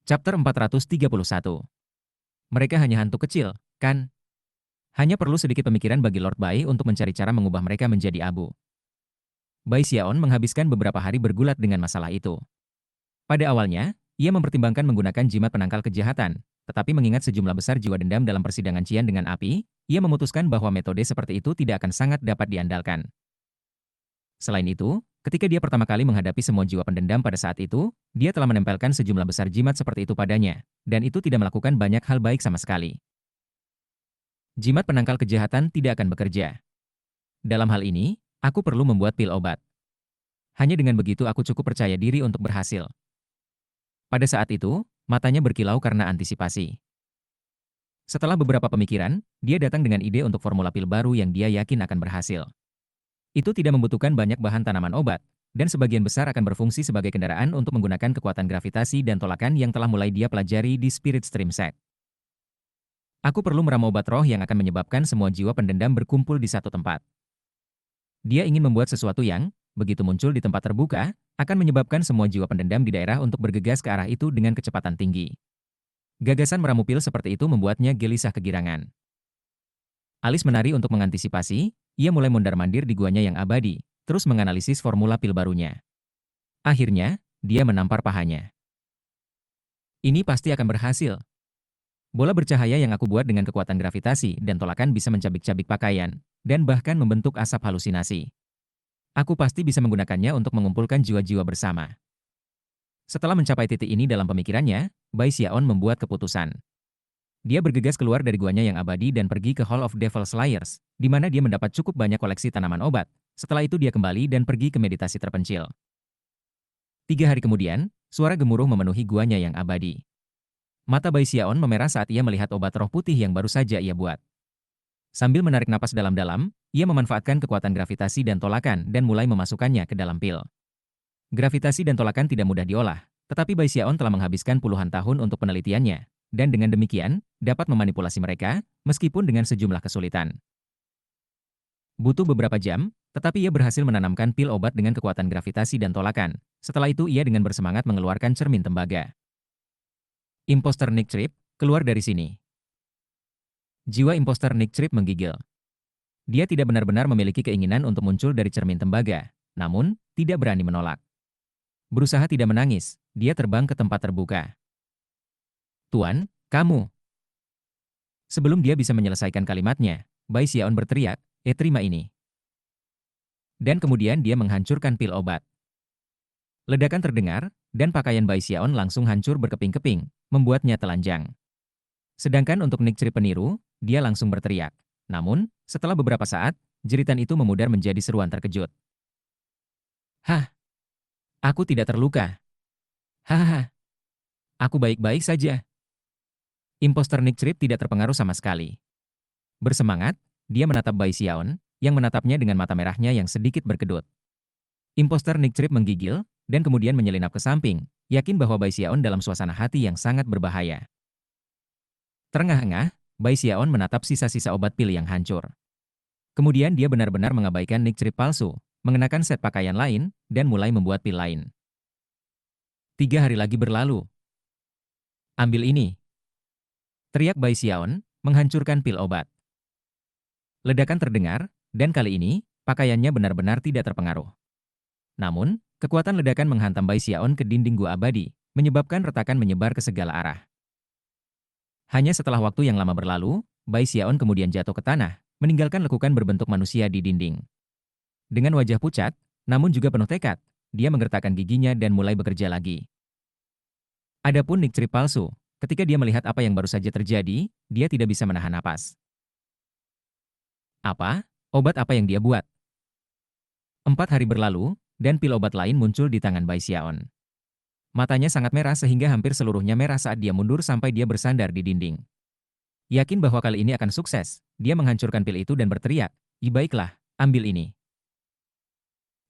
Chapter 431. Mereka hanya hantu kecil, kan? Hanya perlu sedikit pemikiran bagi Lord Bai untuk mencari cara mengubah mereka menjadi abu. Bai Xiaon menghabiskan beberapa hari bergulat dengan masalah itu. Pada awalnya, ia mempertimbangkan menggunakan jimat penangkal kejahatan, tetapi mengingat sejumlah besar jiwa dendam dalam persidangan Qian dengan api, ia memutuskan bahwa metode seperti itu tidak akan sangat dapat diandalkan. Selain itu, ketika dia pertama kali menghadapi semua jiwa pendendam pada saat itu, dia telah menempelkan sejumlah besar jimat seperti itu padanya, dan itu tidak melakukan banyak hal baik sama sekali. Jimat penangkal kejahatan tidak akan bekerja. Dalam hal ini, aku perlu membuat pil obat. Hanya dengan begitu aku cukup percaya diri untuk berhasil. Pada saat itu, matanya berkilau karena antisipasi. Setelah beberapa pemikiran, dia datang dengan ide untuk formula pil baru yang dia yakin akan berhasil. Itu tidak membutuhkan banyak bahan tanaman obat, dan sebagian besar akan berfungsi sebagai kendaraan untuk menggunakan kekuatan gravitasi dan tolakan yang telah mulai dia pelajari di Spirit Stream Sect. Aku perlu meramu obat roh yang akan menyebabkan semua jiwa pendendam berkumpul di satu tempat. Dia ingin membuat sesuatu yang, begitu muncul di tempat terbuka, akan menyebabkan semua jiwa pendendam di daerah untuk bergegas ke arah itu dengan kecepatan tinggi. Gagasan meramu pil seperti itu membuatnya gelisah kegirangan. Alis menari untuk mengantisipasi, ia mulai mondar-mandir di guanya yang abadi, terus menganalisis formula pil barunya. Akhirnya, dia menampar pahanya. Ini pasti akan berhasil. Bola bercahaya yang aku buat dengan kekuatan gravitasi dan tolakan bisa mencabik-cabik pakaian, dan bahkan membentuk asap halusinasi. Aku pasti bisa menggunakannya untuk mengumpulkan jiwa-jiwa bersama. Setelah mencapai titik ini dalam pemikirannya, Bai Xiaon membuat keputusan. Dia bergegas keluar dari guanya yang abadi dan pergi ke Hall of Devil Slayers, di mana dia mendapat cukup banyak koleksi tanaman obat. Setelah itu dia kembali dan pergi ke meditasi terpencil. 3 hari kemudian, suara gemuruh memenuhi guanya yang abadi. Mata Bai Xiaon memerah saat ia melihat obat roh putih yang baru saja ia buat. Sambil menarik napas dalam-dalam, ia memanfaatkan kekuatan gravitasi dan tolakan dan mulai memasukkannya ke dalam pil. Gravitasi dan tolakan tidak mudah diolah, tetapi Bai Xiaon telah menghabiskan puluhan tahun untuk penelitiannya, dan dengan demikian, dapat memanipulasi mereka, meskipun dengan sejumlah kesulitan. Butuh beberapa jam, tetapi ia berhasil menanamkan pil obat dengan kekuatan gravitasi dan tolakan. Setelah itu ia dengan bersemangat mengeluarkan cermin tembaga. Imposter Nick Trip, keluar dari sini. Jiwa imposter Nick Trip menggigil. Dia tidak benar-benar memiliki keinginan untuk muncul dari cermin tembaga, namun, tidak berani menolak. Berusaha tidak menangis, dia terbang ke tempat terbuka. Tuan, kamu. Sebelum dia bisa menyelesaikan kalimatnya, Bai Xiaon berteriak, terima ini. Dan kemudian dia menghancurkan pil obat. Ledakan terdengar, dan pakaian Bai Xiaon langsung hancur berkeping-keping, membuatnya telanjang. Sedangkan untuk Nick Trip peniru, dia langsung berteriak. Namun, setelah beberapa saat, jeritan itu memudar menjadi seruan terkejut. Hah? Aku tidak terluka. Hahaha. Aku baik-baik saja. Imposter Nick Trip tidak terpengaruh sama sekali. Bersemangat, dia menatap Bai Xiaon, yang menatapnya dengan mata merahnya yang sedikit berkedut. Imposter Nick Trip menggigil, dan kemudian menyelinap ke samping, yakin bahwa Bai Xiaon dalam suasana hati yang sangat berbahaya. Terengah-engah, Bai Xiaon menatap sisa-sisa obat pil yang hancur. Kemudian dia benar-benar mengabaikan Nick Trip palsu, mengenakan set pakaian lain, dan mulai membuat pil lain. 3 hari lagi berlalu. Ambil ini. Teriak Bai Xiaon, menghancurkan pil obat. Ledakan terdengar, dan kali ini, pakaiannya benar-benar tidak terpengaruh. Namun, kekuatan ledakan menghantam Bai Xiaon ke dinding gua abadi, menyebabkan retakan menyebar ke segala arah. Hanya setelah waktu yang lama berlalu, Bai Xiaon kemudian jatuh ke tanah, meninggalkan lekukan berbentuk manusia di dinding. Dengan wajah pucat, namun juga penuh tekad, dia menggertakkan giginya dan mulai bekerja lagi. Adapun Nick Trip palsu, ketika dia melihat apa yang baru saja terjadi, dia tidak bisa menahan napas. Apa? Obat apa yang dia buat? 4 hari berlalu, dan pil obat lain muncul di tangan Bai Xiaon. Matanya sangat merah sehingga hampir seluruhnya merah saat dia mundur sampai dia bersandar di dinding. Yakin bahwa kali ini akan sukses, dia menghancurkan pil itu dan berteriak, baiklah, ambil ini.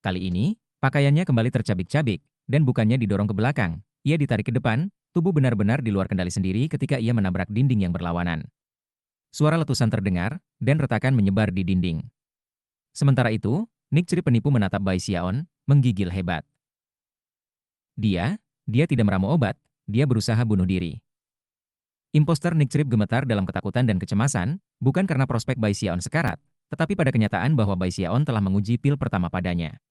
Kali ini, pakaiannya kembali tercabik-cabik, dan bukannya didorong ke belakang, ia ditarik ke depan, tubuh benar-benar di luar kendali sendiri ketika ia menabrak dinding yang berlawanan. Suara letusan terdengar, dan retakan menyebar di dinding. Sementara itu, Nick Trip penipu menatap Bai Xiaon, menggigil hebat. Dia tidak meramu obat, dia berusaha bunuh diri. Imposter Nick Trip gemetar dalam ketakutan dan kecemasan, bukan karena prospek Bai Xiaon sekarat, tetapi pada kenyataan bahwa Bai Xiaon telah menguji pil pertama padanya.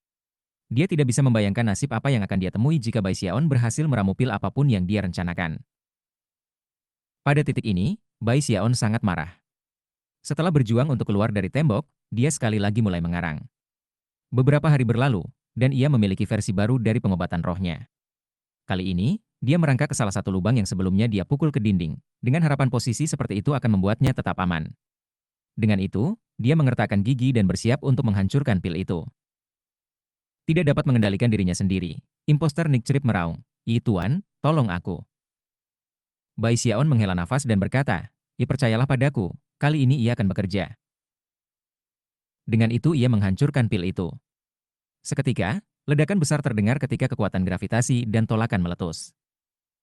Dia tidak bisa membayangkan nasib apa yang akan dia temui jika Bai Xiaon berhasil meramu pil apapun yang dia rencanakan. Pada titik ini, Bai Xiaon sangat marah. Setelah berjuang untuk keluar dari tembok, dia sekali lagi mulai mengarang. Beberapa hari berlalu, dan ia memiliki versi baru dari pengobatan rohnya. Kali ini, dia merangkak ke salah satu lubang yang sebelumnya dia pukul ke dinding, dengan harapan posisi seperti itu akan membuatnya tetap aman. Dengan itu, dia mengertakkan gigi dan bersiap untuk menghancurkan pil itu. Tidak dapat mengendalikan dirinya sendiri, imposter Nick Trip meraung, "Yi Tuan, tolong aku." Bai Xiaon menghela nafas dan berkata, percayalah padaku, kali ini ia akan bekerja." Dengan itu ia menghancurkan pil itu. Seketika, ledakan besar terdengar ketika kekuatan gravitasi dan tolakan meletus.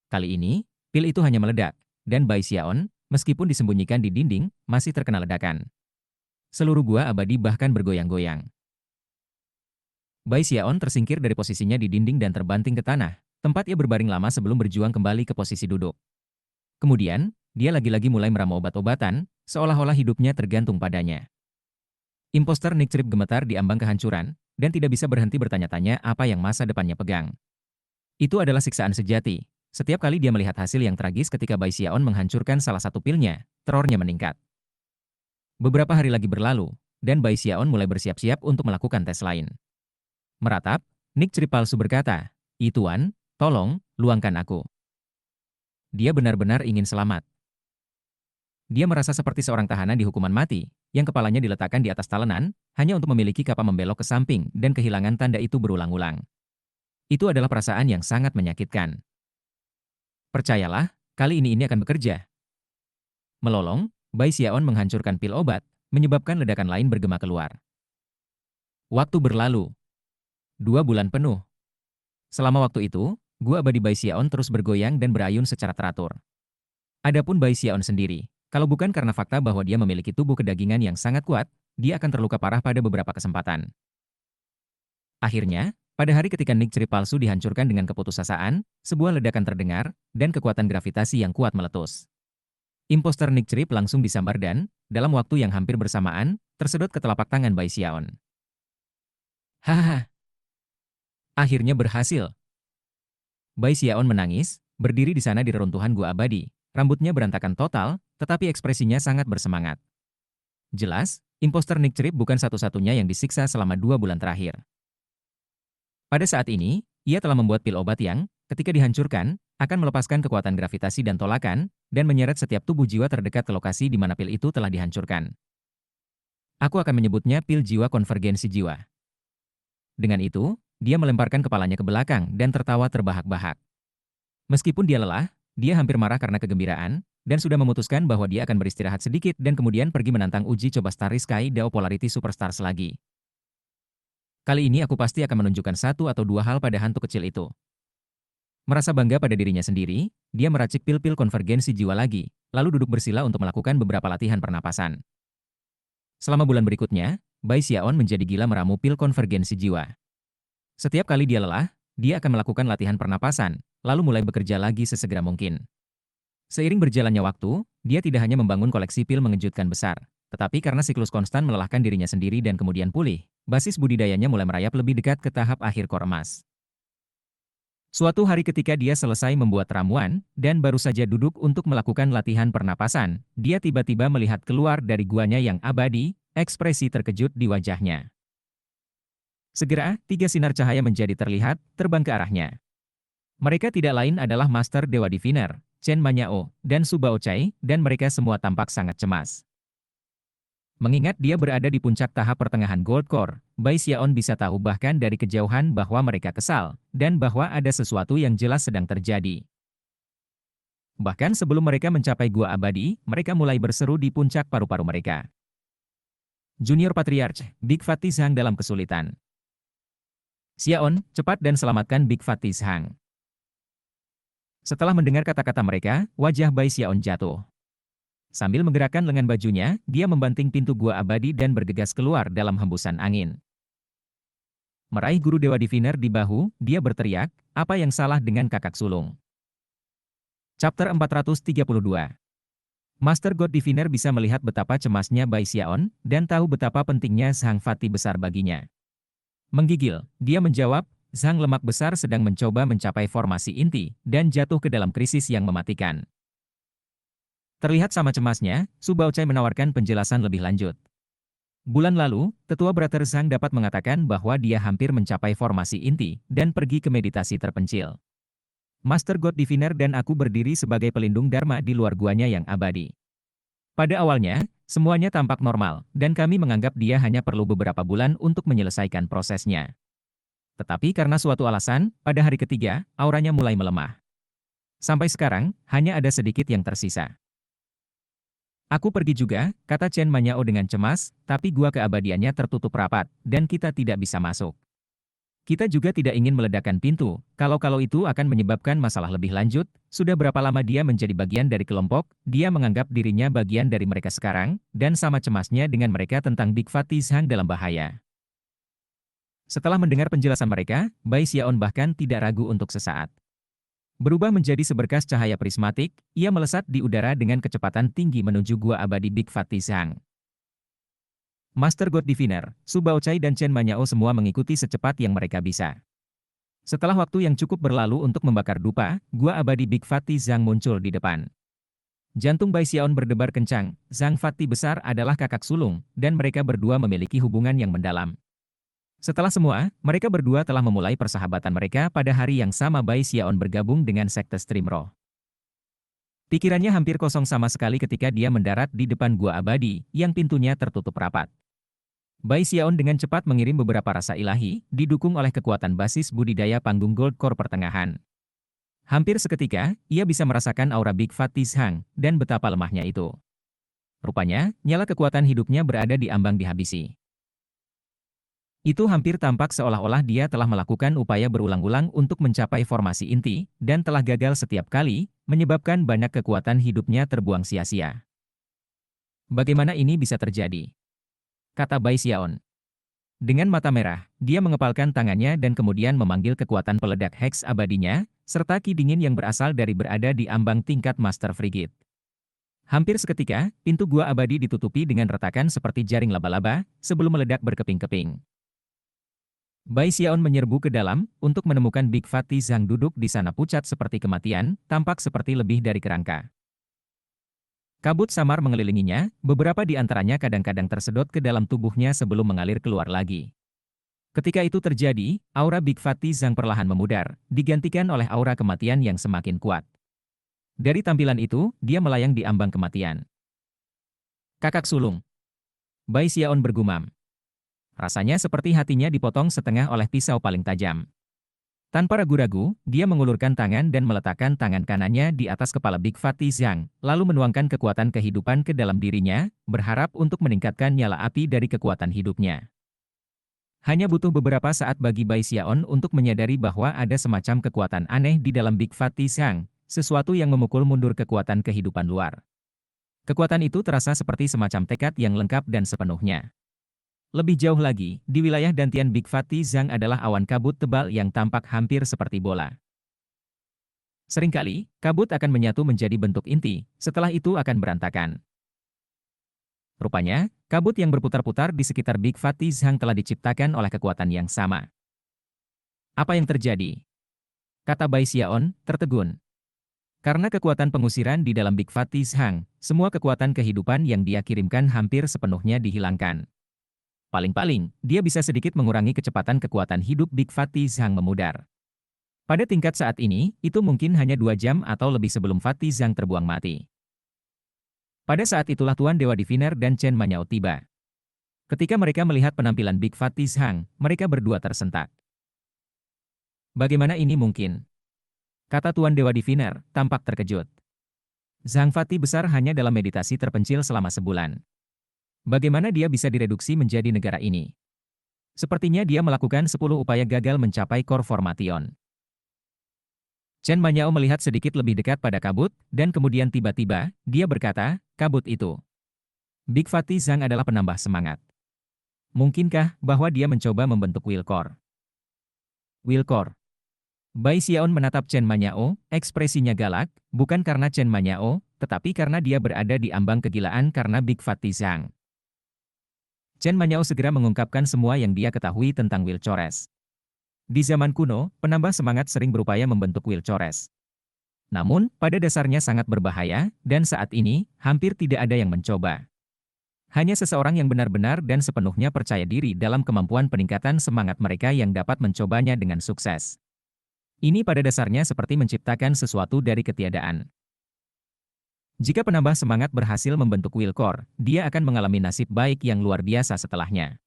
Kali ini, pil itu hanya meledak, dan Bai Xiaon, meskipun disembunyikan di dinding, masih terkena ledakan. Seluruh gua abadi bahkan bergoyang-goyang. Bai Xiaon tersingkir dari posisinya di dinding dan terbanting ke tanah, tempat ia berbaring lama sebelum berjuang kembali ke posisi duduk. Kemudian, dia lagi-lagi mulai meramu obat-obatan, seolah-olah hidupnya tergantung padanya. Imposter Nick Trip gemetar di ambang kehancuran, dan tidak bisa berhenti bertanya-tanya apa yang masa depannya pegang. Itu adalah siksaan sejati. Setiap kali dia melihat hasil yang tragis ketika Bai Xiaon menghancurkan salah satu pilnya, terornya meningkat. Beberapa hari lagi berlalu, dan Bai Xiaon mulai bersiap-siap untuk melakukan tes lain. Meratap, Nick Trip palsu berkata, Tuan, tolong, luangkan aku." Dia benar-benar ingin selamat. Dia merasa seperti seorang tahanan di hukuman mati, yang kepalanya diletakkan di atas talenan, hanya untuk memiliki kapal membelok ke samping dan kehilangan tanda itu berulang-ulang. Itu adalah perasaan yang sangat menyakitkan. Percayalah, kali ini akan bekerja. Melolong, Bai Xiaon menghancurkan pil obat, menyebabkan ledakan lain bergema keluar. Waktu berlalu. 2 bulan penuh. Selama waktu itu, gua abadi Bai Xiaon terus bergoyang dan berayun secara teratur. Adapun Bai Xiaon sendiri, kalau bukan karena fakta bahwa dia memiliki tubuh kedagingan yang sangat kuat, dia akan terluka parah pada beberapa kesempatan. Akhirnya, pada hari ketika Nick Trip palsu dihancurkan dengan keputusasaan, sebuah ledakan terdengar, dan kekuatan gravitasi yang kuat meletus. Imposter Nick Trip langsung disambar dan, dalam waktu yang hampir bersamaan, tersedot ke telapak tangan Bai Xiaon. Hahaha. Akhirnya berhasil. Bai Xiaon menangis, berdiri di sana di reruntuhan gua abadi. Rambutnya berantakan total, tetapi ekspresinya sangat bersemangat. Jelas, imposter Nick Trip bukan satu-satunya yang disiksa selama 2 bulan terakhir. Pada saat ini, ia telah membuat pil obat yang, ketika dihancurkan, akan melepaskan kekuatan gravitasi dan tolakan, dan menyeret setiap tubuh jiwa terdekat ke lokasi di mana pil itu telah dihancurkan. Aku akan menyebutnya pil jiwa konvergensi jiwa. Dengan itu, dia melemparkan kepalanya ke belakang dan tertawa terbahak-bahak. Meskipun dia lelah, dia hampir marah karena kegembiraan, dan sudah memutuskan bahwa dia akan beristirahat sedikit dan kemudian pergi menantang uji coba Starry Sky Dao Polarity Superstars lagi. Kali ini aku pasti akan menunjukkan 1 atau 2 hal pada hantu kecil itu. Merasa bangga pada dirinya sendiri, dia meracik pil-pil konvergensi jiwa lagi, lalu duduk bersila untuk melakukan beberapa latihan pernapasan. Selama bulan berikutnya, Bai Xiaon menjadi gila meramu pil konvergensi jiwa. Setiap kali dia lelah, dia akan melakukan latihan pernapasan, lalu mulai bekerja lagi sesegera mungkin. Seiring berjalannya waktu, dia tidak hanya membangun koleksi pil mengejutkan besar, tetapi karena siklus konstan melelahkan dirinya sendiri dan kemudian pulih, basis budidayanya mulai merayap lebih dekat ke tahap akhir kor emas. Suatu hari ketika dia selesai membuat ramuan, dan baru saja duduk untuk melakukan latihan pernapasan, dia tiba-tiba melihat keluar dari guanya yang abadi, ekspresi terkejut di wajahnya. Segera, 3 sinar cahaya menjadi terlihat, terbang ke arahnya. Mereka tidak lain adalah Master Dewa Diviner, Chen Manyao, dan Subao Chai, dan mereka semua tampak sangat cemas. Mengingat dia berada di puncak tahap pertengahan Gold Core, Bai Xiaon bisa tahu bahkan dari kejauhan bahwa mereka kesal, dan bahwa ada sesuatu yang jelas sedang terjadi. Bahkan sebelum mereka mencapai Gua Abadi, mereka mulai berseru di puncak paru-paru mereka. Junior Patriarch, Big Fat Tizhang dalam kesulitan. Xiaon, cepat dan selamatkan Big Fat Tizhang. Setelah mendengar kata-kata mereka, wajah Bai Xiaon jatuh. Sambil menggerakkan lengan bajunya, dia membanting pintu Gua Abadi dan bergegas keluar dalam hembusan angin. Meraih guru Dewa Diviner di bahu, dia berteriak, apa yang salah dengan kakak sulung? Chapter 432. Master God Diviner bisa melihat betapa cemasnya Bai Xiaon, dan tahu betapa pentingnya Zhang Fati besar baginya. Menggigil, dia menjawab, Zhang lemak besar sedang mencoba mencapai formasi inti, dan jatuh ke dalam krisis yang mematikan. Terlihat sama cemasnya, Su Baochai menawarkan penjelasan lebih lanjut. Bulan lalu, tetua Brother Zhang dapat mengatakan bahwa dia hampir mencapai formasi inti, dan pergi ke meditasi terpencil. Master God Diviner dan aku berdiri sebagai pelindung Dharma di luar guanya yang abadi. Pada awalnya, semuanya tampak normal, dan kami menganggap dia hanya perlu beberapa bulan untuk menyelesaikan prosesnya. Tetapi karena suatu alasan, pada hari ketiga, auranya mulai melemah. Sampai sekarang, hanya ada sedikit yang tersisa. Aku pergi juga, kata Chen Manyao dengan cemas, tapi gua keabadiannya tertutup rapat, dan kita tidak bisa masuk. Kita juga tidak ingin meledakkan pintu, kalau itu akan menyebabkan masalah lebih lanjut. Sudah berapa lama dia menjadi bagian dari kelompok, dia menganggap dirinya bagian dari mereka sekarang, dan sama cemasnya dengan mereka tentang Big Fatty Zhang dalam bahaya. Setelah mendengar penjelasan mereka, Bai Xiaon bahkan tidak ragu untuk sesaat. Berubah menjadi seberkas cahaya prismatik, ia melesat di udara dengan kecepatan tinggi menuju gua abadi Big Fatty Zhang. Master God Diviner, Su Baochai dan Chen Manyao semua mengikuti secepat yang mereka bisa. Setelah waktu yang cukup berlalu untuk membakar dupa, gua abadi Big Fatty Zhang muncul di depan. Jantung Bai Xiaon berdebar kencang. Zhang Fatty besar adalah kakak sulung, dan mereka berdua memiliki hubungan yang mendalam. Setelah semua, mereka berdua telah memulai persahabatan mereka pada hari yang sama Bai Xiaon bergabung dengan sekte Stream Roh. Pikirannya hampir kosong sama sekali ketika dia mendarat di depan gua abadi, yang pintunya tertutup rapat. Bai Xiaon dengan cepat mengirim beberapa rasa ilahi, didukung oleh kekuatan basis budidaya panggung Gold Core pertengahan. Hampir seketika, ia bisa merasakan aura Big Fatty Zhang, dan betapa lemahnya itu. Rupanya, nyala kekuatan hidupnya berada di ambang dihabisi. Itu hampir tampak seolah-olah dia telah melakukan upaya berulang-ulang untuk mencapai formasi inti, dan telah gagal setiap kali, menyebabkan banyak kekuatan hidupnya terbuang sia-sia. Bagaimana ini bisa terjadi? Kata Bai Xiaon. Dengan mata merah, dia mengepalkan tangannya dan kemudian memanggil kekuatan peledak Hex abadinya, serta ki dingin yang berasal dari berada di ambang tingkat Master Frigid. Hampir seketika, pintu gua abadi ditutupi dengan retakan seperti jaring laba-laba, sebelum meledak berkeping-keping. Bai Xiaon menyerbu ke dalam, untuk menemukan Big Fatty Zhang duduk di sana pucat seperti kematian, tampak seperti lebih dari kerangka. Kabut samar mengelilinginya, beberapa di antaranya kadang-kadang tersedot ke dalam tubuhnya sebelum mengalir keluar lagi. Ketika itu terjadi, aura Big Fatty Zhang perlahan memudar, digantikan oleh aura kematian yang semakin kuat. Dari tampilan itu, dia melayang di ambang kematian. Kakak sulung. Bai Xiaon bergumam. Rasanya seperti hatinya dipotong setengah oleh pisau paling tajam. Tanpa ragu-ragu, dia mengulurkan tangan dan meletakkan tangan kanannya di atas kepala Big Fatty Zhang, lalu menuangkan kekuatan kehidupan ke dalam dirinya, berharap untuk meningkatkan nyala api dari kekuatan hidupnya. Hanya butuh beberapa saat bagi Bai Xiaon untuk menyadari bahwa ada semacam kekuatan aneh di dalam Big Fatty Zhang, sesuatu yang memukul mundur kekuatan kehidupan luar. Kekuatan itu terasa seperti semacam tekad yang lengkap dan sepenuhnya. Lebih jauh lagi, di wilayah dantian Big Fatty Zhang adalah awan kabut tebal yang tampak hampir seperti bola. Seringkali, kabut akan menyatu menjadi bentuk inti, setelah itu akan berantakan. Rupanya, kabut yang berputar-putar di sekitar Big Fatty Zhang telah diciptakan oleh kekuatan yang sama. Apa yang terjadi? Kata Bai Xiaon, tertegun. Karena kekuatan pengusiran di dalam Big Fatty Zhang, semua kekuatan kehidupan yang dia kirimkan hampir sepenuhnya dihilangkan. Paling-paling, dia bisa sedikit mengurangi kecepatan kekuatan hidup Big Fatty Zhang memudar. Pada tingkat saat ini, itu mungkin hanya 2 jam atau lebih sebelum Fatty Zhang terbuang mati. Pada saat itulah Tuan Dewa Diviner dan Chen Manyao tiba. Ketika mereka melihat penampilan Big Fatty Zhang, mereka berdua tersentak. Bagaimana ini mungkin? Kata Tuan Dewa Diviner, tampak terkejut. Zhang Fatty besar hanya dalam meditasi terpencil selama sebulan. Bagaimana dia bisa direduksi menjadi negara ini? Sepertinya dia melakukan 10 upaya gagal mencapai core formation. Chen Manyao melihat sedikit lebih dekat pada kabut, dan kemudian tiba-tiba, dia berkata, kabut itu. Big Fatty Zhang adalah penambah semangat. Mungkinkah bahwa dia mencoba membentuk will core? Will core. Bai Xiaon menatap Chen Manyao, ekspresinya galak, bukan karena Chen Manyao, tetapi karena dia berada di ambang kegilaan karena Big Fatty Zhang. Chen Manyao segera mengungkapkan semua yang dia ketahui tentang Will Chores. Di zaman kuno, penambah semangat sering berupaya membentuk Will Chores. Namun, pada dasarnya sangat berbahaya, dan saat ini, hampir tidak ada yang mencoba. Hanya seseorang yang benar-benar dan sepenuhnya percaya diri dalam kemampuan peningkatan semangat mereka yang dapat mencobanya dengan sukses. Ini pada dasarnya seperti menciptakan sesuatu dari ketiadaan. Jika penambah semangat berhasil membentuk will core, dia akan mengalami nasib baik yang luar biasa setelahnya.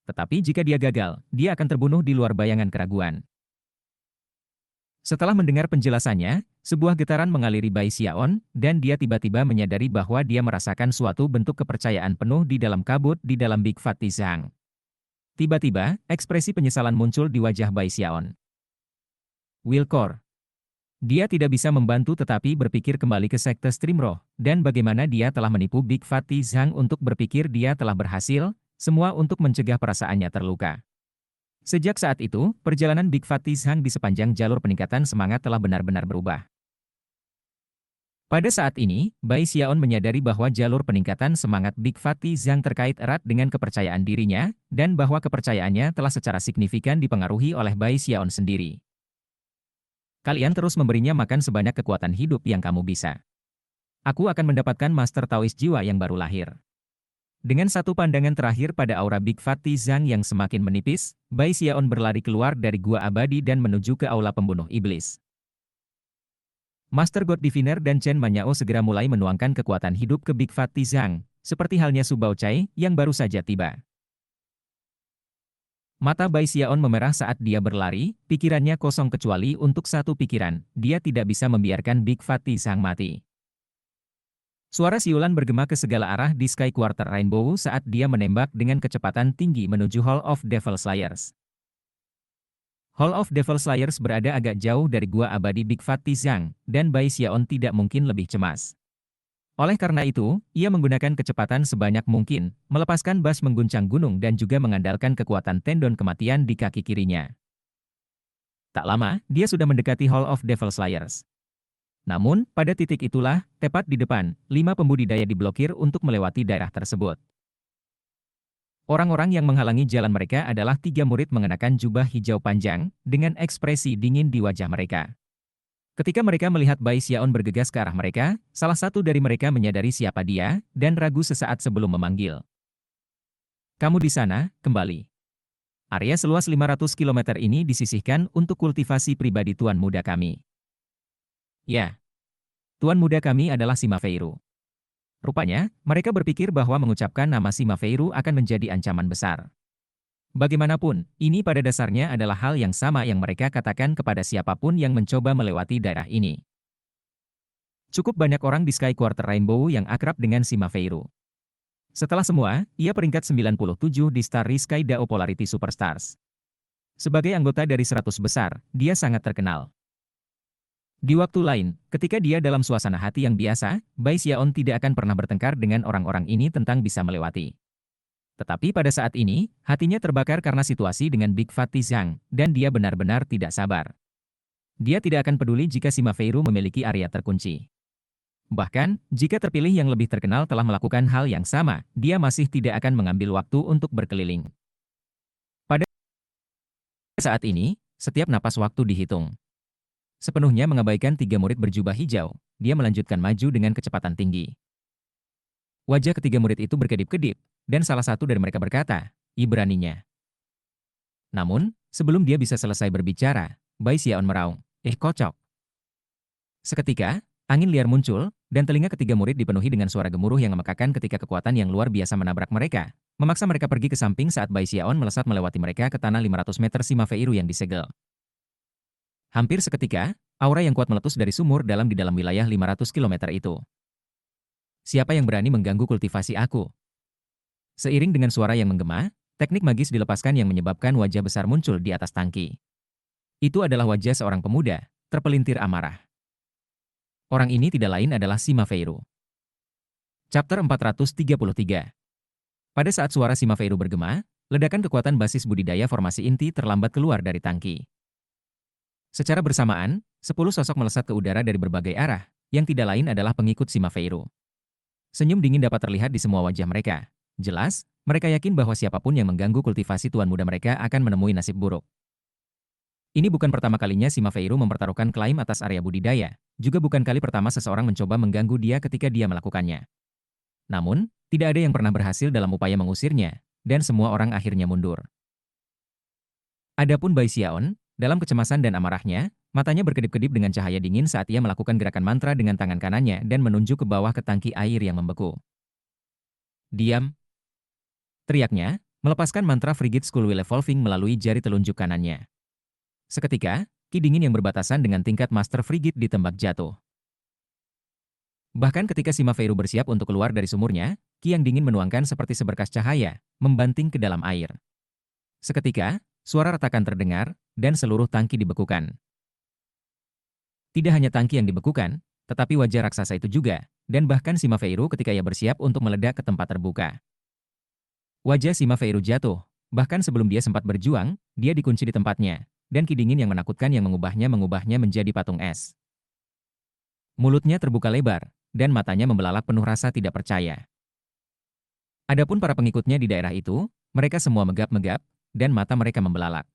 Tetapi jika dia gagal, dia akan terbunuh di luar bayangan keraguan. Setelah mendengar penjelasannya, sebuah getaran mengaliri Bai Xiaon, dan dia tiba-tiba menyadari bahwa dia merasakan suatu bentuk kepercayaan penuh di dalam kabut di dalam Big Fatty Zhang. Tiba-tiba, ekspresi penyesalan muncul di wajah Bai Xiaon. Will Core. Dia tidak bisa membantu tetapi berpikir kembali ke sekte stream roh, dan bagaimana dia telah menipu Big Fatty Zhang untuk berpikir dia telah berhasil, semua untuk mencegah perasaannya terluka. Sejak saat itu, perjalanan Big Fatty Zhang di sepanjang jalur peningkatan semangat telah benar-benar berubah. Pada saat ini, Bai Xiaon menyadari bahwa jalur peningkatan semangat Big Fatty Zhang terkait erat dengan kepercayaan dirinya, dan bahwa kepercayaannya telah secara signifikan dipengaruhi oleh Bai Xiaon sendiri. Kalian terus memberinya makan sebanyak kekuatan hidup yang kamu bisa. Aku akan mendapatkan Master Taoist jiwa yang baru lahir. Dengan satu pandangan terakhir pada aura Big Fatty Zhang yang semakin menipis, Bai Xiaon berlari keluar dari gua abadi dan menuju ke aula pembunuh iblis. Master God Diviner dan Chen Manyao segera mulai menuangkan kekuatan hidup ke Big Fatty Zhang, seperti halnya Su Baochai yang baru saja tiba. Mata Bai Xiaon memerah saat dia berlari, pikirannya kosong kecuali untuk satu pikiran, dia tidak bisa membiarkan Big Fatty Zhang mati. Suara siulan bergema ke segala arah di Sky Quarter Rainbow saat dia menembak dengan kecepatan tinggi menuju Hall of Devil Slayers. Hall of Devil Slayers berada agak jauh dari gua abadi Big Fatty Zhang, dan Bai Xiaon tidak mungkin lebih cemas. Oleh karena itu, ia menggunakan kecepatan sebanyak mungkin, melepaskan bas mengguncang gunung dan juga mengandalkan kekuatan tendon kematian di kaki kirinya. Tak lama, dia sudah mendekati Hall of Devil Slayers. Namun, pada titik itulah, tepat di depan, 5 pembudidaya diblokir untuk melewati daerah tersebut. Orang-orang yang menghalangi jalan mereka adalah 3 murid mengenakan jubah hijau panjang, dengan ekspresi dingin di wajah mereka. Ketika mereka melihat Bai Xiaon bergegas ke arah mereka, salah satu dari mereka menyadari siapa dia, dan ragu sesaat sebelum memanggil. Kamu di sana, kembali. Area seluas 500 km ini disisihkan untuk kultivasi pribadi Tuan Muda kami. Ya. Tuan Muda kami adalah Sima Feiru. Rupanya, mereka berpikir bahwa mengucapkan nama Sima Feiru akan menjadi ancaman besar. Bagaimanapun, ini pada dasarnya adalah hal yang sama yang mereka katakan kepada siapapun yang mencoba melewati daerah ini. Cukup banyak orang di Sky Quarter Rainbow yang akrab dengan Sima Feiru. Setelah semua, ia peringkat 97 di Starry Sky Dao Polarity Superstars. Sebagai anggota dari 100 besar, dia sangat terkenal. Di waktu lain, ketika dia dalam suasana hati yang biasa, Bai Xiaon tidak akan pernah bertengkar dengan orang-orang ini tentang bisa melewati. Tetapi pada saat ini, hatinya terbakar karena situasi dengan Big Fatty Zhang, dan dia benar-benar tidak sabar. Dia tidak akan peduli jika Sima Feiru memiliki area terkunci. Bahkan, jika terpilih yang lebih terkenal telah melakukan hal yang sama, dia masih tidak akan mengambil waktu untuk berkeliling. Pada saat ini, setiap napas waktu dihitung. Sepenuhnya mengabaikan 3 murid berjubah hijau, dia melanjutkan maju dengan kecepatan tinggi. Wajah ketiga murid itu berkedip-kedip, dan salah satu dari mereka berkata, "Ih beraninya." Namun, sebelum dia bisa selesai berbicara, Bai Xiaon meraung, kocok." Seketika, angin liar muncul, dan telinga ketiga murid dipenuhi dengan suara gemuruh yang memekakan ketika kekuatan yang luar biasa menabrak mereka, memaksa mereka pergi ke samping saat Bai Xiaon melesat melewati mereka ke tanah 500 meter Sima Feiru yang disegel. Hampir seketika, aura yang kuat meletus dari sumur dalam di dalam wilayah 500 km itu. "Siapa yang berani mengganggu kultivasi aku?" Seiring dengan suara yang menggema, teknik magis dilepaskan yang menyebabkan wajah besar muncul di atas tangki. Itu adalah wajah seorang pemuda, terpelintir amarah. Orang ini tidak lain adalah Sima Feiru. Chapter 433. Pada saat suara Sima Feiru bergema, ledakan kekuatan basis budidaya formasi inti terlambat keluar dari tangki. Secara bersamaan, 10 sosok melesat ke udara dari berbagai arah, yang tidak lain adalah pengikut Sima Feiru. Senyum dingin dapat terlihat di semua wajah mereka. Jelas, mereka yakin bahwa siapapun yang mengganggu kultivasi tuan muda mereka akan menemui nasib buruk. Ini bukan pertama kalinya Sima Feiru mempertaruhkan klaim atas area budidaya, juga bukan kali pertama seseorang mencoba mengganggu dia ketika dia melakukannya. Namun, tidak ada yang pernah berhasil dalam upaya mengusirnya, dan semua orang akhirnya mundur. Adapun Bai Xiaon, dalam kecemasan dan amarahnya, matanya berkedip-kedip dengan cahaya dingin saat ia melakukan gerakan mantra dengan tangan kanannya dan menunjuk ke bawah ke tangki air yang membeku. Diam, teriaknya, melepaskan mantra Frigid School Will Evolving melalui jari telunjuk kanannya. Seketika, ki dingin yang berbatasan dengan tingkat Master Frigid ditembak jatuh. Bahkan ketika Sima Feiru bersiap untuk keluar dari sumurnya, ki yang dingin menuangkan seperti seberkas cahaya, membanting ke dalam air. Seketika, suara retakan terdengar, dan seluruh tangki dibekukan. Tidak hanya tangki yang dibekukan, tetapi wajah raksasa itu juga, dan bahkan Sima Feiru ketika ia bersiap untuk meledak ke tempat terbuka. Wajah Sima Feiru jatuh, bahkan sebelum dia sempat berjuang, dia dikunci di tempatnya, dan ki dingin yang menakutkan yang mengubahnya menjadi patung es. Mulutnya terbuka lebar, dan matanya membelalak penuh rasa tidak percaya. Adapun para pengikutnya di daerah itu, mereka semua megap-megap, dan mata mereka membelalak.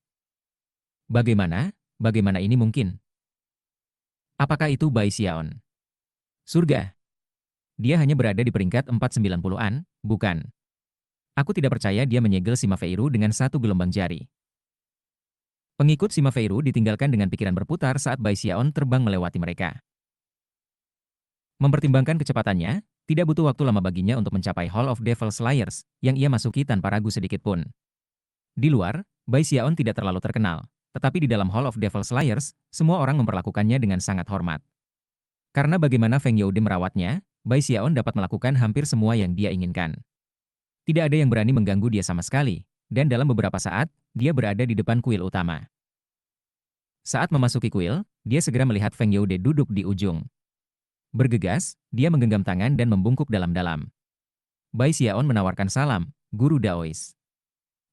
Bagaimana? Bagaimana ini mungkin? Apakah itu Bai Xiaon? Surga. Dia hanya berada di peringkat 490-an, bukan? Aku tidak percaya dia menyegel Sima Feiru dengan satu gelombang jari. Pengikut Sima Feiru ditinggalkan dengan pikiran berputar saat Bai Xiaon terbang melewati mereka. Mempertimbangkan kecepatannya, tidak butuh waktu lama baginya untuk mencapai Hall of Devil Slayers, yang ia masuki tanpa ragu sedikit pun. Di luar, Bai Xiaon tidak terlalu terkenal, tetapi di dalam Hall of Devil Slayers, semua orang memperlakukannya dengan sangat hormat. Karena bagaimana Feng Youde merawatnya, Bai Xiaon dapat melakukan hampir semua yang dia inginkan. Tidak ada yang berani mengganggu dia sama sekali, dan dalam beberapa saat, dia berada di depan kuil utama. Saat memasuki kuil, dia segera melihat Feng Youde duduk di ujung. Bergegas, dia menggenggam tangan dan membungkuk dalam-dalam. Bai Xiaon menawarkan salam, Guru Daois.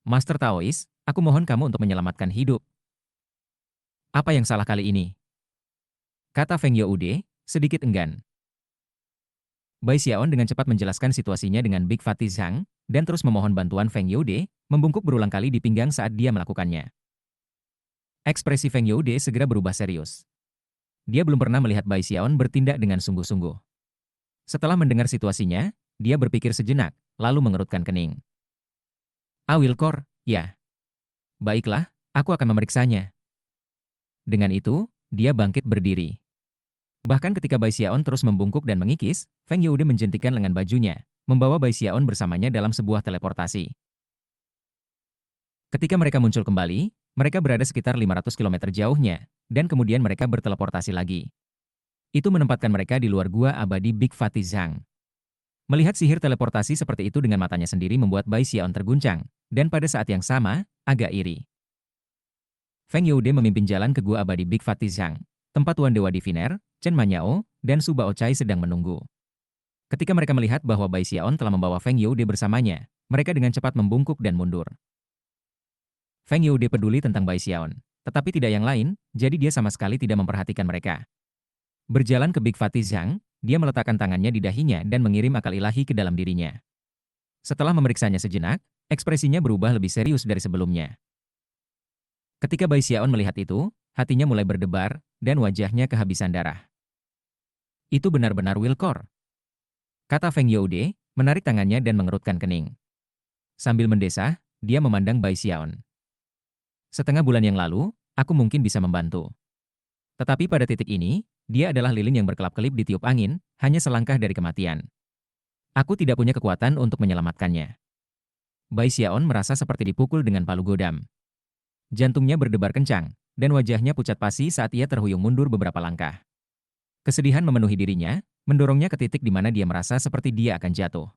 Master Taois, aku mohon kamu untuk menyelamatkan hidup. Apa yang salah kali ini? Kata Feng Youde, sedikit enggan. Bai Xiaon dengan cepat menjelaskan situasinya dengan Big Fatih Zhang, dan terus memohon bantuan Feng Youde, membungkuk berulang kali di pinggang saat dia melakukannya. Ekspresi Feng Youde segera berubah serius. Dia belum pernah melihat Bai Xiaon bertindak dengan sungguh-sungguh. Setelah mendengar situasinya, dia berpikir sejenak, lalu mengerutkan kening. Wilkor, ya. Baiklah, aku akan memeriksanya. Dengan itu, dia bangkit berdiri. Bahkan ketika Bai Xiaon terus membungkuk dan mengikis, Feng Youde menjentikan lengan bajunya, membawa Bai Xiaon bersamanya dalam sebuah teleportasi. Ketika mereka muncul kembali, mereka berada sekitar 500 km jauhnya, dan kemudian mereka berteleportasi lagi. Itu menempatkan mereka di luar gua abadi Big Fatih Zhang. Melihat sihir teleportasi seperti itu dengan matanya sendiri membuat Bai Xiaon terguncang, dan pada saat yang sama, agak iri. Feng Youde memimpin jalan ke gua abadi Big Fatih Zhang, tempat Tuan Dewa Diviner, Chen Manyao, dan Su Baochai sedang menunggu. Ketika mereka melihat bahwa Bai Xiaon telah membawa Feng Youde bersamanya, mereka dengan cepat membungkuk dan mundur. Feng Youde peduli tentang Bai Xiaon, tetapi tidak yang lain, jadi dia sama sekali tidak memperhatikan mereka. Berjalan ke Big Fatih Zhang, dia meletakkan tangannya di dahinya dan mengirim akal ilahi ke dalam dirinya. Setelah memeriksanya sejenak, ekspresinya berubah lebih serius dari sebelumnya. Ketika Bai Xiaon melihat itu, hatinya mulai berdebar, dan wajahnya kehabisan darah. Itu benar-benar Wilkor, kata Feng Youde, menarik tangannya dan mengerutkan kening. Sambil mendesah, dia memandang Bai Xiaon. Setengah bulan yang lalu, aku mungkin bisa membantu. Tetapi pada titik ini, dia adalah lilin yang berkelap-kelip di tiup angin, hanya selangkah dari kematian. Aku tidak punya kekuatan untuk menyelamatkannya. Bai Xiaon merasa seperti dipukul dengan palu godam. Jantungnya berdebar kencang, dan wajahnya pucat pasi saat ia terhuyung mundur beberapa langkah. Kesedihan memenuhi dirinya, mendorongnya ke titik di mana dia merasa seperti dia akan jatuh.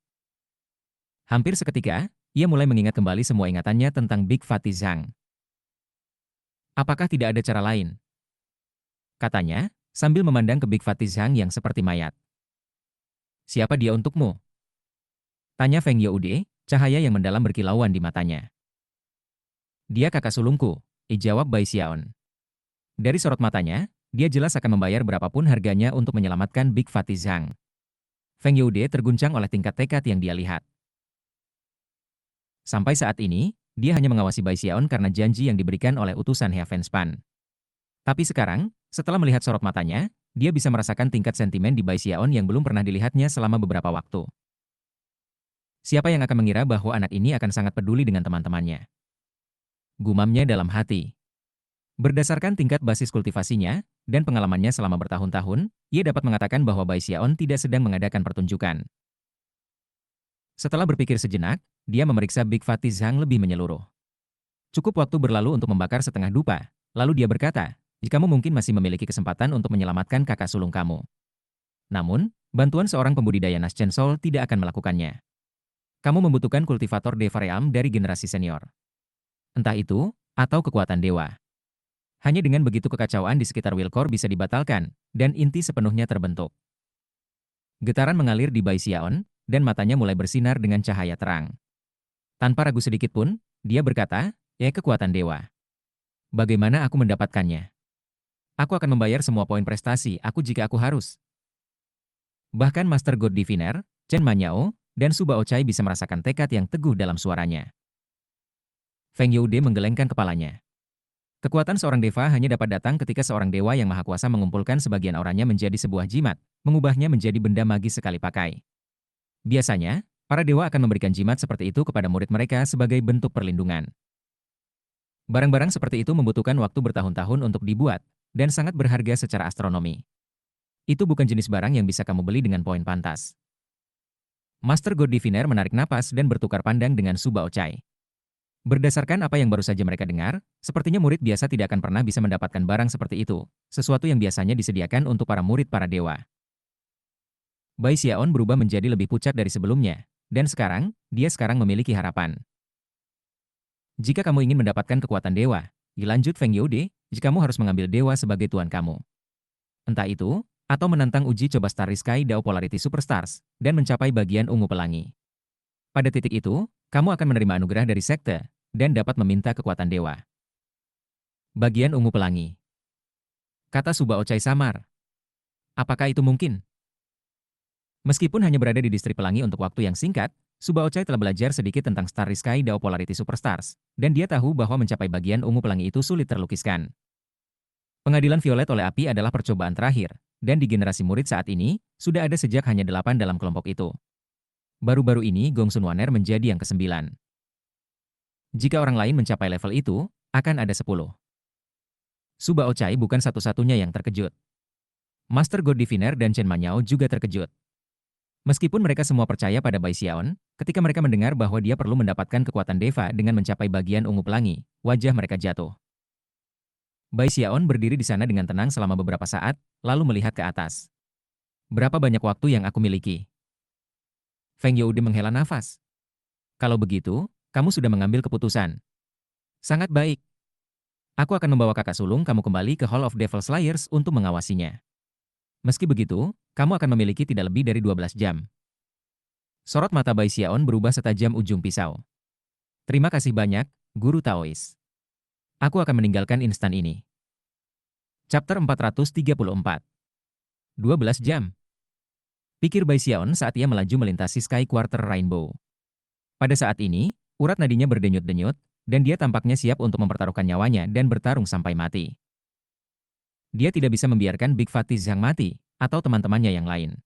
Hampir seketika, ia mulai mengingat kembali semua ingatannya tentang Big Fatih Zhang. Apakah tidak ada cara lain? Katanya, sambil memandang ke Big Fatih Zhang yang seperti mayat. Siapa dia untukmu? Tanya Feng Youde, cahaya yang mendalam berkilauan di matanya. Dia kakak sulungku, jawab Bai Xiaon. Dari sorot matanya, dia jelas akan membayar berapapun harganya untuk menyelamatkan Big Fatty Zhang. Feng Youde terguncang oleh tingkat tekad yang dia lihat. Sampai saat ini, dia hanya mengawasi Bai Xiaon karena janji yang diberikan oleh utusan Heavenspan. Tapi sekarang, setelah melihat sorot matanya, dia bisa merasakan tingkat sentimen di Bai Xiaon yang belum pernah dilihatnya selama beberapa waktu. Siapa yang akan mengira bahwa anak ini akan sangat peduli dengan teman-temannya? Gumamnya dalam hati. Berdasarkan tingkat basis kultivasinya dan pengalamannya selama bertahun-tahun, ia dapat mengatakan bahwa Bai Xiaon tidak sedang mengadakan pertunjukan. Setelah berpikir sejenak, dia memeriksa Big Fatty Zhang lebih menyeluruh. Cukup waktu berlalu untuk membakar setengah dupa, lalu dia berkata, "Jikamu mungkin masih memiliki kesempatan untuk menyelamatkan kakak sulung kamu. Namun, bantuan seorang pembudidaya Nas Chen Sol tidak akan melakukannya. Kamu membutuhkan kultivator Devaream dari generasi senior. Entah itu, atau kekuatan dewa." Hanya dengan begitu kekacauan di sekitar Wilkor bisa dibatalkan, dan inti sepenuhnya terbentuk. Getaran mengalir di Bai Xiaon, dan matanya mulai bersinar dengan cahaya terang. Tanpa ragu sedikit pun, dia berkata, "Ya kekuatan dewa. Bagaimana aku mendapatkannya? Aku akan membayar semua poin prestasi aku jika aku harus." Bahkan Master God Diviner, Chen Manyao, dan Su Baochai bisa merasakan tekad yang teguh dalam suaranya. Feng Youde menggelengkan kepalanya. Kekuatan seorang deva hanya dapat datang ketika seorang dewa yang maha kuasa mengumpulkan sebagian auranya menjadi sebuah jimat, mengubahnya menjadi benda magis sekali pakai. Biasanya, para dewa akan memberikan jimat seperti itu kepada murid mereka sebagai bentuk perlindungan. Barang-barang seperti itu membutuhkan waktu bertahun-tahun untuk dibuat, dan sangat berharga secara astronomi. Itu bukan jenis barang yang bisa kamu beli dengan poin pantas. Master God Diviner menarik napas dan bertukar pandang dengan Su Baochai. Berdasarkan apa yang baru saja mereka dengar, sepertinya murid biasa tidak akan pernah bisa mendapatkan barang seperti itu, sesuatu yang biasanya disediakan untuk para murid para dewa. Bai Xiaon berubah menjadi lebih pucat dari sebelumnya, dan dia sekarang memiliki harapan. Jika kamu ingin mendapatkan kekuatan dewa, dilanjut Feng Youde, jika kamu harus mengambil dewa sebagai tuan kamu. Entah itu, atau menantang uji coba Starry Sky Dao Polarity Superstars, dan mencapai bagian ungu pelangi. Pada titik itu, kamu akan menerima anugerah dari sekte, dan dapat meminta kekuatan dewa. Bagian ungu pelangi. Kata Su Baochai samar. Apakah itu mungkin? Meskipun hanya berada di distrik pelangi untuk waktu yang singkat, Su Baochai telah belajar sedikit tentang Starry Sky Dao Polarity Superstars, dan dia tahu bahwa mencapai bagian ungu pelangi itu sulit terlukiskan. Pengadilan violet oleh api adalah percobaan terakhir, dan di generasi murid saat ini, sudah ada sejak hanya 8 dalam kelompok itu. Baru-baru ini Gongsun Waner menjadi yang ke-9. Jika orang lain mencapai level itu, akan ada 10. Su Baochai bukan satu-satunya yang terkejut. Master God Diviner dan Chen Manyao juga terkejut. Meskipun mereka semua percaya pada Bai Xiaon, ketika mereka mendengar bahwa dia perlu mendapatkan kekuatan Deva dengan mencapai bagian ungu pelangi, wajah mereka jatuh. Bai Xiaon berdiri di sana dengan tenang selama beberapa saat, lalu melihat ke atas. Berapa banyak waktu yang aku miliki? Feng Youde menghela nafas. Kalau begitu, kamu sudah mengambil keputusan. Sangat baik. Aku akan membawa kakak sulung kamu kembali ke Hall of Devil Slayers untuk mengawasinya. Meski begitu, kamu akan memiliki tidak lebih dari 12 jam. Sorot mata Bai Xiaon berubah setajam ujung pisau. Terima kasih banyak, Guru Taois. Aku akan meninggalkan instan ini. Chapter 434. 12 jam. Pikir Bai Xiaon saat ia melaju melintasi Sky Quarter Rainbow. Pada saat ini, urat nadinya berdenyut-denyut, dan dia tampaknya siap untuk mempertaruhkan nyawanya dan bertarung sampai mati. Dia tidak bisa membiarkan Big Fatty Zhang mati, atau teman-temannya yang lain.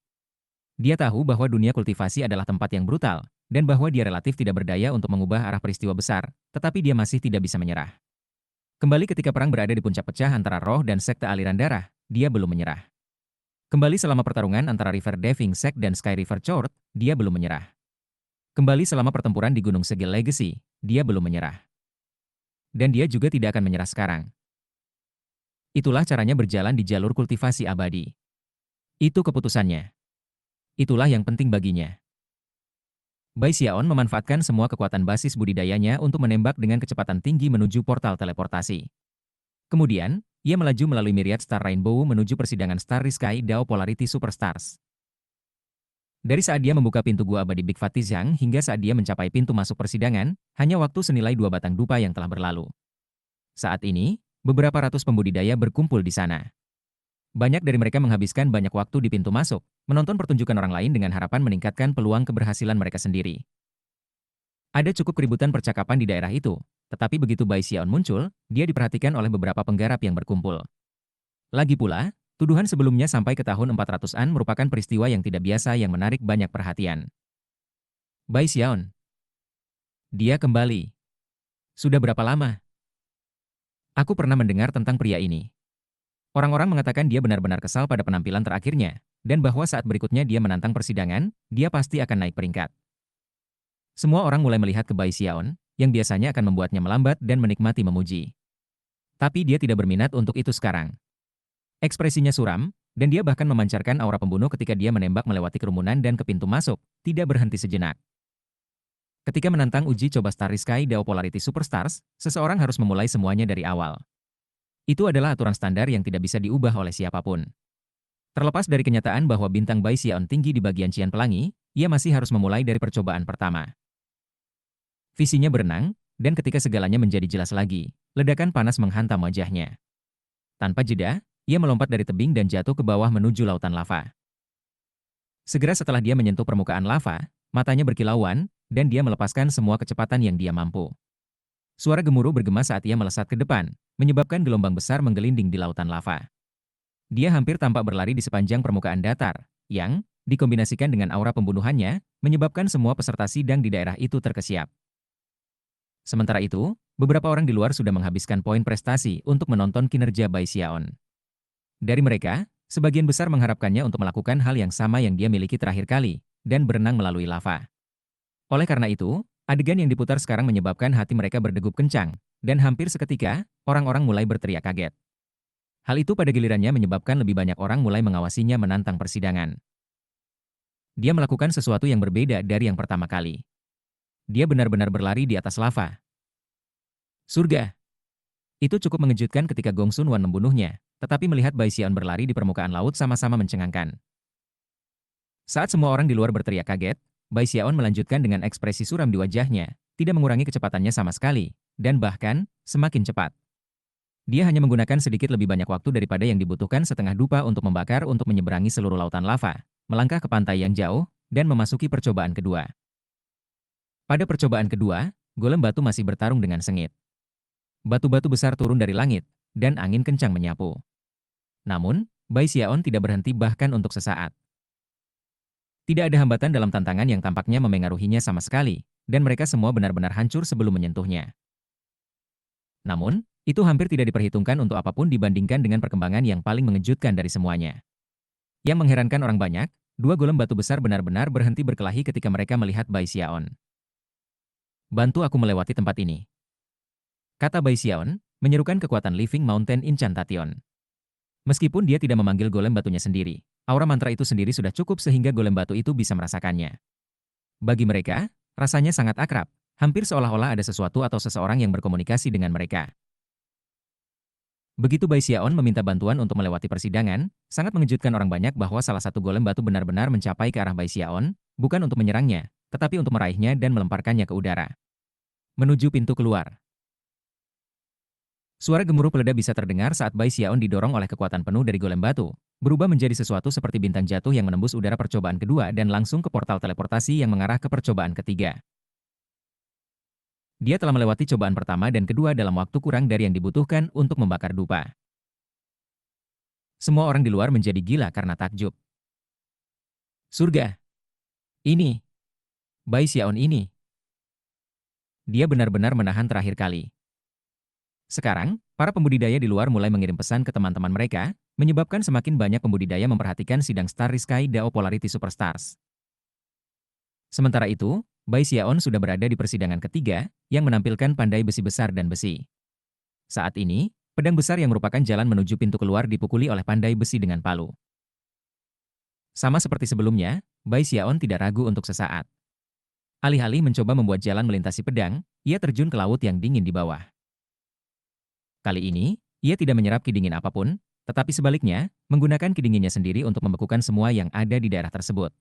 Dia tahu bahwa dunia kultivasi adalah tempat yang brutal, dan bahwa dia relatif tidak berdaya untuk mengubah arah peristiwa besar, tetapi dia masih tidak bisa menyerah. Kembali ketika perang berada di puncak pecah antara roh dan sekte aliran darah, dia belum menyerah. Kembali selama pertarungan antara River Deving Sect dan Sky River Chord, dia belum menyerah. Kembali selama pertempuran di Gunung Segil Legacy, dia belum menyerah. Dan dia juga tidak akan menyerah sekarang. Itulah caranya berjalan di jalur kultivasi abadi. Itu keputusannya. Itulah yang penting baginya. Bai Xiaon memanfaatkan semua kekuatan basis budidayanya untuk menembak dengan kecepatan tinggi menuju portal teleportasi. Kemudian, ia melaju melalui Myriad Star Rainbow menuju persidangan Starry Sky Dao Polarity Superstars. Dari saat dia membuka pintu gua abadi Big Fatty Zhang hingga saat dia mencapai pintu masuk persidangan, hanya waktu senilai 2 batang dupa yang telah berlalu. Saat ini, beberapa ratus pembudidaya berkumpul di sana. Banyak dari mereka menghabiskan banyak waktu di pintu masuk, menonton pertunjukan orang lain dengan harapan meningkatkan peluang keberhasilan mereka sendiri. Ada cukup keributan percakapan di daerah itu, tetapi begitu Bai Xiaon muncul, dia diperhatikan oleh beberapa penggarap yang berkumpul. Lagi pula, tuduhan sebelumnya sampai ke tahun 400-an merupakan peristiwa yang tidak biasa yang menarik banyak perhatian. Bai Xiaon. Dia kembali. Sudah berapa lama? Aku pernah mendengar tentang pria ini. Orang-orang mengatakan dia benar-benar kesal pada penampilan terakhirnya, dan bahwa saat berikutnya dia menantang persidangan, dia pasti akan naik peringkat. Semua orang mulai melihat ke Bai Xiaon, yang biasanya akan membuatnya melambat dan menikmati memuji. Tapi dia tidak berminat untuk itu sekarang. Ekspresinya suram, dan dia bahkan memancarkan aura pembunuh ketika dia menembak melewati kerumunan dan ke pintu masuk, tidak berhenti sejenak. Ketika menantang uji coba Starry Sky Dao Polarity Superstars, seseorang harus memulai semuanya dari awal. Itu adalah aturan standar yang tidak bisa diubah oleh siapapun. Terlepas dari kenyataan bahwa bintang Bai Xiaon tinggi di bagian Cian Pelangi, ia masih harus memulai dari percobaan pertama. Visinya berenang, dan ketika segalanya menjadi jelas lagi, ledakan panas menghantam wajahnya. Tanpa jeda, ia melompat dari tebing dan jatuh ke bawah menuju lautan lava. Segera setelah dia menyentuh permukaan lava, matanya berkilauan, dan dia melepaskan semua kecepatan yang dia mampu. Suara gemuruh bergema saat ia melesat ke depan, menyebabkan gelombang besar menggelinding di lautan lava. Dia hampir tampak berlari di sepanjang permukaan datar, yang, dikombinasikan dengan aura pembunuhannya, menyebabkan semua peserta sidang di daerah itu terkesiap. Sementara itu, beberapa orang di luar sudah menghabiskan poin prestasi untuk menonton kinerja Bai Xiaon. Dari mereka, sebagian besar mengharapkannya untuk melakukan hal yang sama yang dia miliki terakhir kali, dan berenang melalui lava. Oleh karena itu, adegan yang diputar sekarang menyebabkan hati mereka berdegup kencang, dan hampir seketika, orang-orang mulai berteriak kaget. Hal itu pada gilirannya menyebabkan lebih banyak orang mulai mengawasinya menantang persidangan. Dia melakukan sesuatu yang berbeda dari yang pertama kali. Dia benar-benar berlari di atas lava. Surga! Itu cukup mengejutkan ketika Gong Sun Wan membunuhnya, tetapi melihat Bai Xiaon berlari di permukaan laut sama-sama mencengangkan. Saat semua orang di luar berteriak kaget, Bai Xiaon melanjutkan dengan ekspresi suram di wajahnya, tidak mengurangi kecepatannya sama sekali, dan bahkan, semakin cepat. Dia hanya menggunakan sedikit lebih banyak waktu daripada yang dibutuhkan setengah dupa untuk membakar untuk menyeberangi seluruh lautan lava, melangkah ke pantai yang jauh, dan memasuki percobaan kedua. Pada percobaan kedua, golem batu masih bertarung dengan sengit. Batu-batu besar turun dari langit, dan angin kencang menyapu. Namun, Bai Xiaon tidak berhenti bahkan untuk sesaat. Tidak ada hambatan dalam tantangan yang tampaknya memengaruhinya sama sekali, dan mereka semua benar-benar hancur sebelum menyentuhnya. Namun, itu hampir tidak diperhitungkan untuk apapun dibandingkan dengan perkembangan yang paling mengejutkan dari semuanya. Yang mengherankan orang banyak, dua golem batu besar benar-benar berhenti berkelahi ketika mereka melihat Bai Xiaon. Bantu aku melewati tempat ini, kata Bai Xiaon, menyerukan kekuatan Living Mountain Incantation. Meskipun dia tidak memanggil golem batunya sendiri, aura mantra itu sendiri sudah cukup sehingga golem batu itu bisa merasakannya. Bagi mereka, rasanya sangat akrab, hampir seolah-olah ada sesuatu atau seseorang yang berkomunikasi dengan mereka. Begitu Bai Xiaon meminta bantuan untuk melewati persidangan, sangat mengejutkan orang banyak bahwa salah satu golem batu benar-benar mencapai ke arah Bai Xiaon, bukan untuk menyerangnya, tetapi untuk meraihnya dan melemparkannya ke udara. Menuju pintu keluar. Suara gemuruh peleda bisa terdengar saat Bai Xiaon didorong oleh kekuatan penuh dari golem batu, berubah menjadi sesuatu seperti bintang jatuh yang menembus udara percobaan kedua dan langsung ke portal teleportasi yang mengarah ke percobaan ketiga. Dia telah melewati cobaan pertama dan kedua dalam waktu kurang dari yang dibutuhkan untuk membakar dupa. Semua orang di luar menjadi gila karena takjub. Surga! Ini! Bai Xiaon ini! Dia benar-benar menahan terakhir kali. Sekarang, para pembudidaya di luar mulai mengirim pesan ke teman-teman mereka, menyebabkan semakin banyak pembudidaya memperhatikan sidang Starry Sky Dao Polarity Superstars. Sementara itu, Bai Xiaon sudah berada di persidangan ketiga, yang menampilkan pandai besi besar dan besi. Saat ini, pedang besar yang merupakan jalan menuju pintu keluar dipukuli oleh pandai besi dengan palu. Sama seperti sebelumnya, Bai Xiaon tidak ragu untuk sesaat. Alih-alih mencoba membuat jalan melintasi pedang, ia terjun ke laut yang dingin di bawah. Kali ini, ia tidak menyerap kidingin apapun, tetapi sebaliknya, menggunakan kidinginnya sendiri untuk membekukan semua yang ada di daerah tersebut.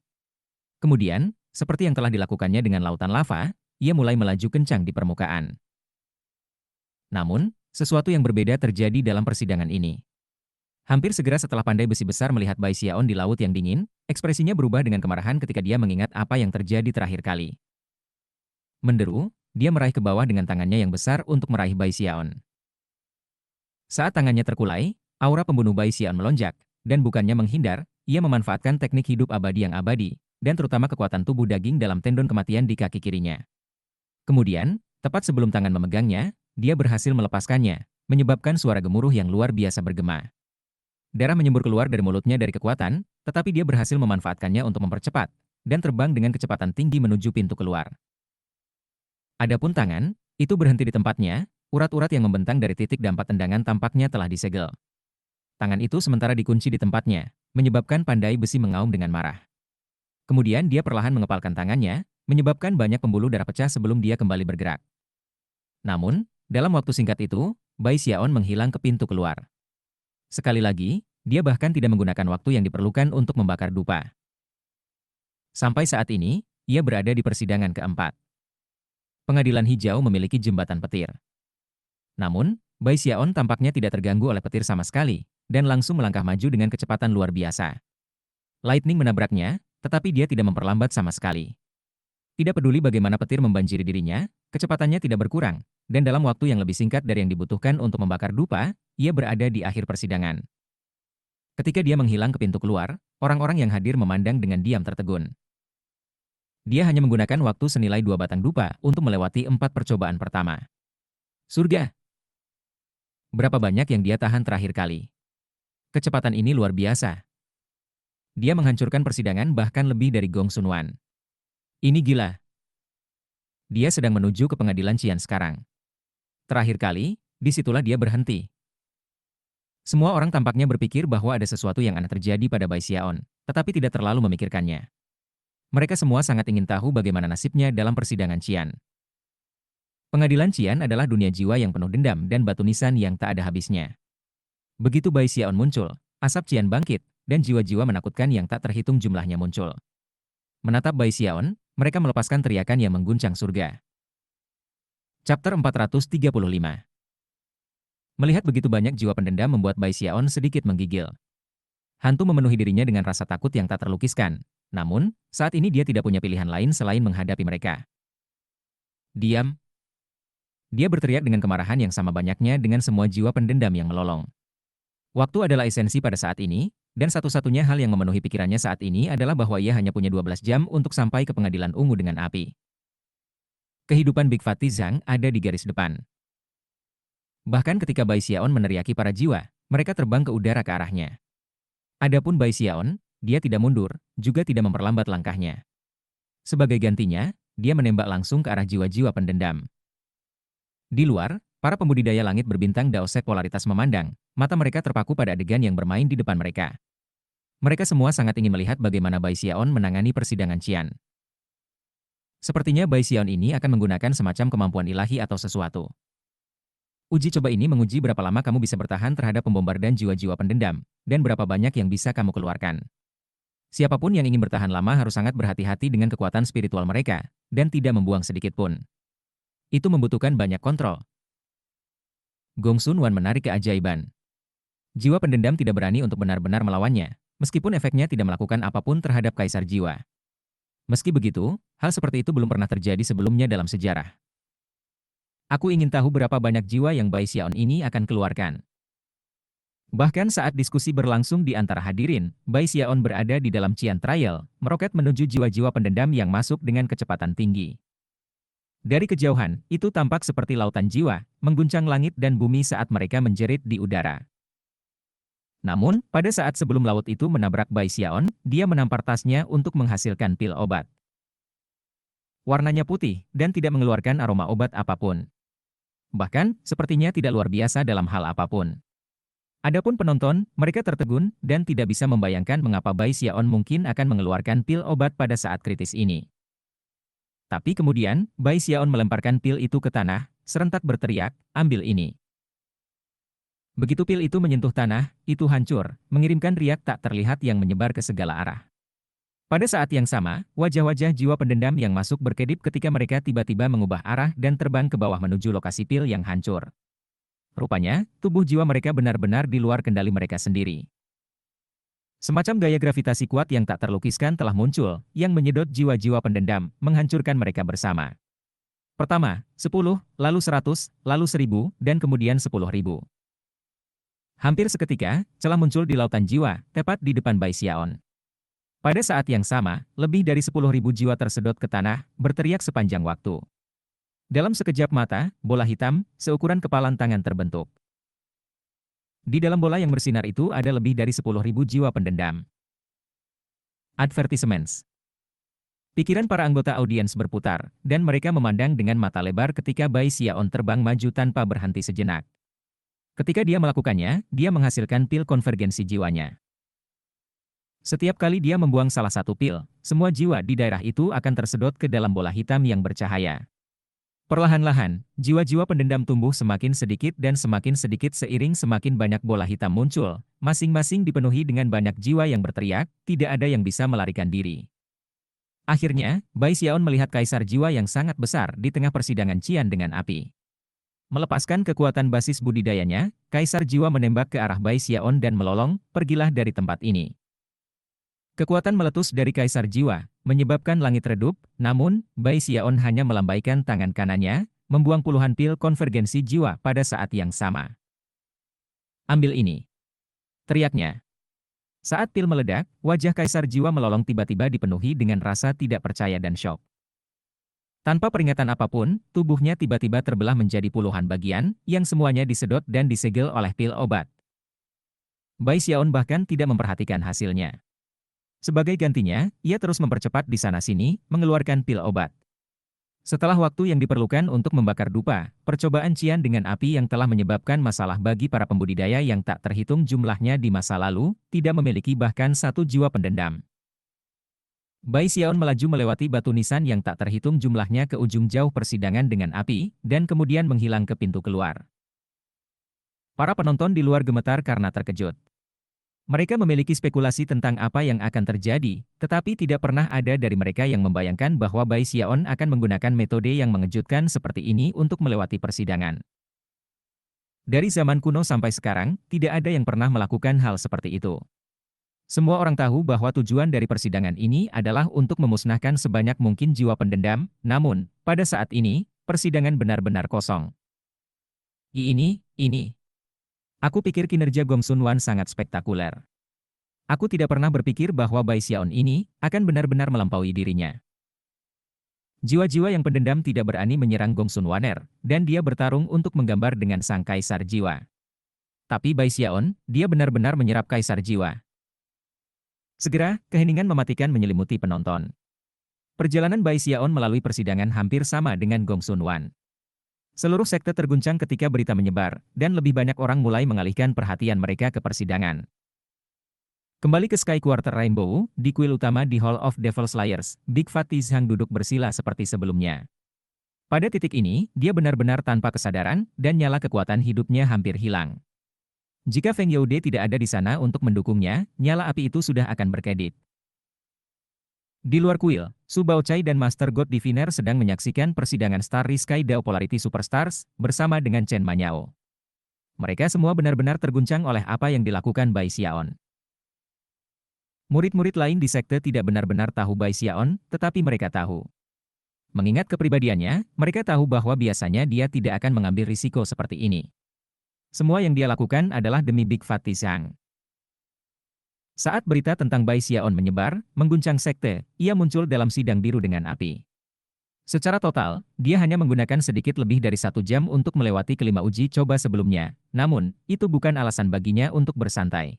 Kemudian, seperti yang telah dilakukannya dengan lautan lava, ia mulai melaju kencang di permukaan. Namun, Sesuatu yang berbeda terjadi dalam persidangan ini. Hampir segera setelah pandai besi besar melihat Bai Xiaon di laut yang dingin, ekspresinya berubah dengan kemarahan ketika dia mengingat apa yang terjadi terakhir kali. Menderu, dia meraih ke bawah dengan tangannya yang besar untuk meraih Bai Xiaon. Saat tangannya terkulai, aura pembunuh Bai Xiaon melonjak, dan bukannya menghindar, ia memanfaatkan teknik hidup abadi yang abadi, dan terutama kekuatan tubuh daging dalam tendon kematian di kaki kirinya. Kemudian, tepat sebelum tangan memegangnya, dia berhasil melepaskannya, menyebabkan suara gemuruh yang luar biasa bergema. Darah menyembur keluar dari mulutnya dari kekuatan, tetapi dia berhasil memanfaatkannya untuk mempercepat, dan terbang dengan kecepatan tinggi menuju pintu keluar. Adapun tangan, itu berhenti di tempatnya, urat-urat yang membentang dari titik dampak tendangan tampaknya telah disegel. Tangan itu sementara dikunci di tempatnya, menyebabkan pandai besi mengaum dengan marah. Kemudian dia perlahan mengepalkan tangannya, menyebabkan banyak pembuluh darah pecah sebelum dia kembali bergerak. Namun, dalam waktu singkat itu, Bai Xiaon menghilang ke pintu keluar. Sekali lagi, dia bahkan tidak menggunakan waktu yang diperlukan untuk membakar dupa. Sampai saat ini, ia berada di persidangan keempat. Pengadilan Hijau memiliki jembatan petir. Namun, Bai Xiaon tampaknya tidak terganggu oleh petir sama sekali, dan langsung melangkah maju dengan kecepatan luar biasa. Lightning menabraknya, tetapi dia tidak memperlambat sama sekali. Tidak peduli bagaimana petir membanjiri dirinya, kecepatannya tidak berkurang, dan dalam waktu yang lebih singkat dari yang dibutuhkan untuk membakar dupa, ia berada di akhir persidangan. Ketika dia menghilang ke pintu keluar, orang-orang yang hadir memandang dengan diam tertegun. Dia hanya menggunakan waktu senilai 2 batang dupa untuk melewati 4 percobaan pertama. Surga! Berapa banyak yang dia tahan terakhir kali? Kecepatan ini luar biasa. Dia menghancurkan persidangan bahkan lebih dari Gong Sun Wan. Ini gila. Dia sedang menuju ke pengadilan Qian sekarang. Terakhir kali, disitulah dia berhenti. Semua orang tampaknya berpikir bahwa ada sesuatu yang aneh terjadi pada Bai Xiaon, tetapi tidak terlalu memikirkannya. Mereka semua sangat ingin tahu bagaimana nasibnya dalam persidangan Qian. Pengadilan Qian adalah dunia jiwa yang penuh dendam dan batu nisan yang tak ada habisnya. Begitu Bai Xiaon muncul, asap Qian bangkit, dan jiwa-jiwa menakutkan yang tak terhitung jumlahnya muncul. Menatap Bai Xiaon, mereka melepaskan teriakan yang mengguncang surga. Chapter 435. Melihat begitu banyak jiwa pendendam membuat Bai Xiaon sedikit menggigil. Hantu memenuhi dirinya dengan rasa takut yang tak terlukiskan. Namun, saat ini dia tidak punya pilihan lain selain menghadapi mereka. Diam. Dia berteriak dengan kemarahan yang sama banyaknya dengan semua jiwa pendendam yang melolong. Waktu adalah esensi pada saat ini, dan satu-satunya hal yang memenuhi pikirannya saat ini adalah bahwa ia hanya punya 12 jam untuk sampai ke pengadilan ungu dengan api. Kehidupan Big Fatty Zhang ada di garis depan. Bahkan ketika Bai Xiaon meneriaki para jiwa, mereka terbang ke udara ke arahnya. Adapun Bai Xiaon, dia tidak mundur, juga tidak memperlambat langkahnya. Sebagai gantinya, dia menembak langsung ke arah jiwa-jiwa pendendam. Di luar, para pembudidaya langit berbintang Daosek polaritas memandang, mata mereka terpaku pada adegan yang bermain di depan mereka. Mereka semua sangat ingin melihat bagaimana Bai Xiaon menangani persidangan Qian. Sepertinya Bai Xiaon ini akan menggunakan semacam kemampuan ilahi atau sesuatu. Uji coba ini menguji berapa lama kamu bisa bertahan terhadap pembombardan jiwa-jiwa pendendam, dan berapa banyak yang bisa kamu keluarkan. Siapapun yang ingin bertahan lama harus sangat berhati-hati dengan kekuatan spiritual mereka, dan tidak membuang sedikit pun. Itu membutuhkan banyak kontrol. Gong Sun Wan menarik keajaiban. Jiwa pendendam tidak berani untuk benar-benar melawannya, meskipun efeknya tidak melakukan apapun terhadap kaisar jiwa. Meski begitu, hal seperti itu belum pernah terjadi sebelumnya dalam sejarah. Aku ingin tahu berapa banyak jiwa yang Bai Xiaon ini akan keluarkan. Bahkan saat diskusi berlangsung di antara hadirin, Bai Xiaon berada di dalam Qian Trial, meroket menuju jiwa-jiwa pendendam yang masuk dengan kecepatan tinggi. Dari kejauhan, itu tampak seperti lautan jiwa, mengguncang langit dan bumi saat mereka menjerit di udara. Namun, pada saat sebelum laut itu menabrak Bai Xiaon, dia menampar tasnya untuk menghasilkan pil obat. Warnanya putih, dan tidak mengeluarkan aroma obat apapun. Bahkan, sepertinya tidak luar biasa dalam hal apapun. Adapun penonton, mereka tertegun, dan tidak bisa membayangkan mengapa Bai Xiaon mungkin akan mengeluarkan pil obat pada saat kritis ini. Tapi kemudian, Bai Xiaon melemparkan pil itu ke tanah, serentak berteriak, "Ambil ini." Begitu pil itu menyentuh tanah, itu hancur, mengirimkan riak tak terlihat yang menyebar ke segala arah. Pada saat yang sama, wajah-wajah jiwa pendendam yang masuk berkedip ketika mereka tiba-tiba mengubah arah dan terbang ke bawah menuju lokasi pil yang hancur. Rupanya, tubuh jiwa mereka benar-benar di luar kendali mereka sendiri. Semacam gaya gravitasi kuat yang tak terlukiskan telah muncul, yang menyedot jiwa-jiwa pendendam, menghancurkan mereka bersama. Pertama, 10, lalu 100, lalu 1000, dan kemudian 10.000. Hampir seketika, celah muncul di lautan jiwa, tepat di depan Bai Xiaon. Pada saat yang sama, lebih dari 10.000 jiwa tersedot ke tanah, berteriak sepanjang waktu. Dalam sekejap mata, bola hitam, seukuran kepalan tangan terbentuk. Di dalam bola yang bersinar itu ada lebih dari 10.000 jiwa pendendam. Advertisements. Pikiran para anggota audiens berputar, dan mereka memandang dengan mata lebar ketika Bai Xiaon terbang maju tanpa berhenti sejenak. Ketika dia melakukannya, dia menghasilkan pil konvergensi jiwanya. Setiap kali dia membuang salah satu pil, semua jiwa di daerah itu akan tersedot ke dalam bola hitam yang bercahaya. Perlahan-lahan, jiwa-jiwa pendendam tumbuh semakin sedikit dan semakin sedikit seiring semakin banyak bola hitam muncul, masing-masing dipenuhi dengan banyak jiwa yang berteriak, tidak ada yang bisa melarikan diri. Akhirnya, Bai Xiaon melihat kaisar jiwa yang sangat besar di tengah persidangan Qian dengan api. Melepaskan kekuatan basis budidayanya, kaisar jiwa menembak ke arah Bai Xiaon dan melolong, pergilah dari tempat ini. Kekuatan meletus dari kaisar jiwa, menyebabkan langit redup, namun, Bai Xiaon hanya melambaikan tangan kanannya, membuang puluhan pil konvergensi jiwa pada saat yang sama. Ambil ini. Teriaknya. Saat pil meledak, wajah kaisar jiwa melolong tiba-tiba dipenuhi dengan rasa tidak percaya dan syok. Tanpa peringatan apapun, tubuhnya tiba-tiba terbelah menjadi puluhan bagian, yang semuanya disedot dan disegel oleh pil obat. Bai Xiaon bahkan tidak memperhatikan hasilnya. Sebagai gantinya, ia terus mempercepat di sana-sini, mengeluarkan pil obat. Setelah waktu yang diperlukan untuk membakar dupa, percobaan Qian dengan api yang telah menyebabkan masalah bagi para pembudidaya yang tak terhitung jumlahnya di masa lalu, tidak memiliki bahkan satu jiwa pendendam. Bai Xiaon melaju melewati batu nisan yang tak terhitung jumlahnya ke ujung jauh persidangan dengan api, dan kemudian menghilang ke pintu keluar. Para penonton di luar gemetar karena terkejut. Mereka memiliki spekulasi tentang apa yang akan terjadi, tetapi tidak pernah ada dari mereka yang membayangkan bahwa Bai Xiaon akan menggunakan metode yang mengejutkan seperti ini untuk melewati persidangan. Dari zaman kuno sampai sekarang, tidak ada yang pernah melakukan hal seperti itu. Semua orang tahu bahwa tujuan dari persidangan ini adalah untuk memusnahkan sebanyak mungkin jiwa pendendam, namun, pada saat ini, persidangan benar-benar kosong. Ini. Aku pikir kinerja Gong Sun Wan sangat spektakuler. Aku tidak pernah berpikir bahwa Bai Xiaon ini akan benar-benar melampaui dirinya. Jiwa-jiwa yang pendendam tidak berani menyerang Gong Sun Waner, dan dia bertarung untuk menggambar dengan sang kaisar jiwa. Tapi Bai Xiaon, dia benar-benar menyerap kaisar jiwa. Segera, keheningan mematikan menyelimuti penonton. Perjalanan Bai Xiaon melalui persidangan hampir sama dengan Gong Sun Wan. Seluruh sekte terguncang ketika berita menyebar, dan lebih banyak orang mulai mengalihkan perhatian mereka ke persidangan. Kembali ke Sky Quarter Rainbow, di kuil utama di Hall of Devil Slayers, Big Fat Zhang duduk bersila seperti sebelumnya. Pada titik ini, dia benar-benar tanpa kesadaran, dan nyala kekuatan hidupnya hampir hilang. Jika Feng Youde tidak ada di sana untuk mendukungnya, nyala api itu sudah akan berkedip. Di luar kuil, Su Baochai dan Master God Diviner sedang menyaksikan persidangan Starry Sky Dao Polarity Superstars bersama dengan Chen Manyao. Mereka semua benar-benar terguncang oleh apa yang dilakukan Bai Xiaon. Murid-murid lain di sekte tidak benar-benar tahu Bai Xiaon, tetapi mereka tahu. Mengingat kepribadiannya, mereka tahu bahwa biasanya dia tidak akan mengambil risiko seperti ini. Semua yang dia lakukan adalah demi Big Fat Zhang. Saat berita tentang Bai Xiaon menyebar, mengguncang sekte, ia muncul dalam sidang biru dengan api. Secara total, dia hanya menggunakan sedikit lebih dari 1 jam untuk melewati kelima uji coba sebelumnya, namun, itu bukan alasan baginya untuk bersantai.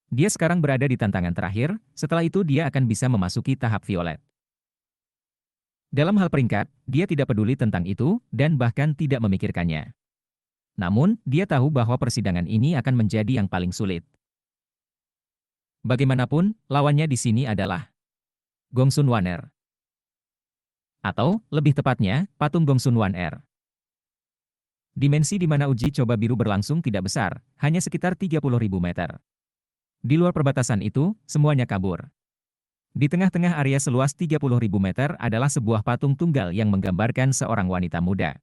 Dia sekarang berada di tantangan terakhir, setelah itu dia akan bisa memasuki tahap violet. Dalam hal peringkat, dia tidak peduli tentang itu, dan bahkan tidak memikirkannya. Namun, dia tahu bahwa persidangan ini akan menjadi yang paling sulit. Bagaimanapun, lawannya di sini adalah Gong Sun Waner. Atau, lebih tepatnya, patung Gong Sun Waner. Dimensi di mana uji coba biru berlangsung tidak besar, hanya sekitar 30.000 meter. Di luar perbatasan itu, semuanya kabur. Di tengah-tengah area seluas 30.000 meter adalah sebuah patung tunggal yang menggambarkan seorang wanita muda.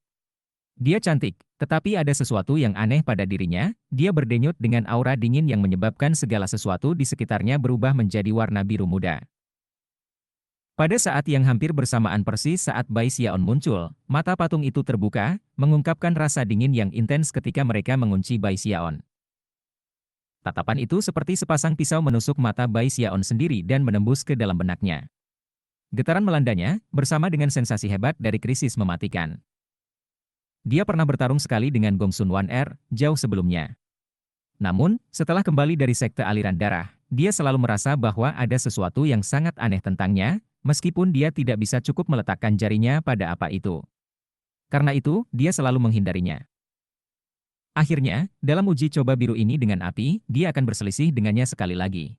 Dia cantik, tetapi ada sesuatu yang aneh pada dirinya. Dia berdenyut dengan aura dingin yang menyebabkan segala sesuatu di sekitarnya berubah menjadi warna biru muda. Pada saat yang hampir bersamaan persis saat Bai Xiaon muncul, mata patung itu terbuka, mengungkapkan rasa dingin yang intens ketika mereka mengunci Bai Xiaon. Tatapan itu seperti sepasang pisau menusuk mata Bai Xiaon sendiri dan menembus ke dalam benaknya. Getaran melandanya, bersama dengan sensasi hebat dari krisis mematikan. Dia pernah bertarung sekali dengan Gong Sun Wan Er, jauh sebelumnya. Namun, setelah kembali dari sekte aliran darah, dia selalu merasa bahwa ada sesuatu yang sangat aneh tentangnya, meskipun dia tidak bisa cukup meletakkan jarinya pada apa itu. Karena itu, dia selalu menghindarinya. Akhirnya, dalam uji coba biru ini dengan api, dia akan berselisih dengannya sekali lagi.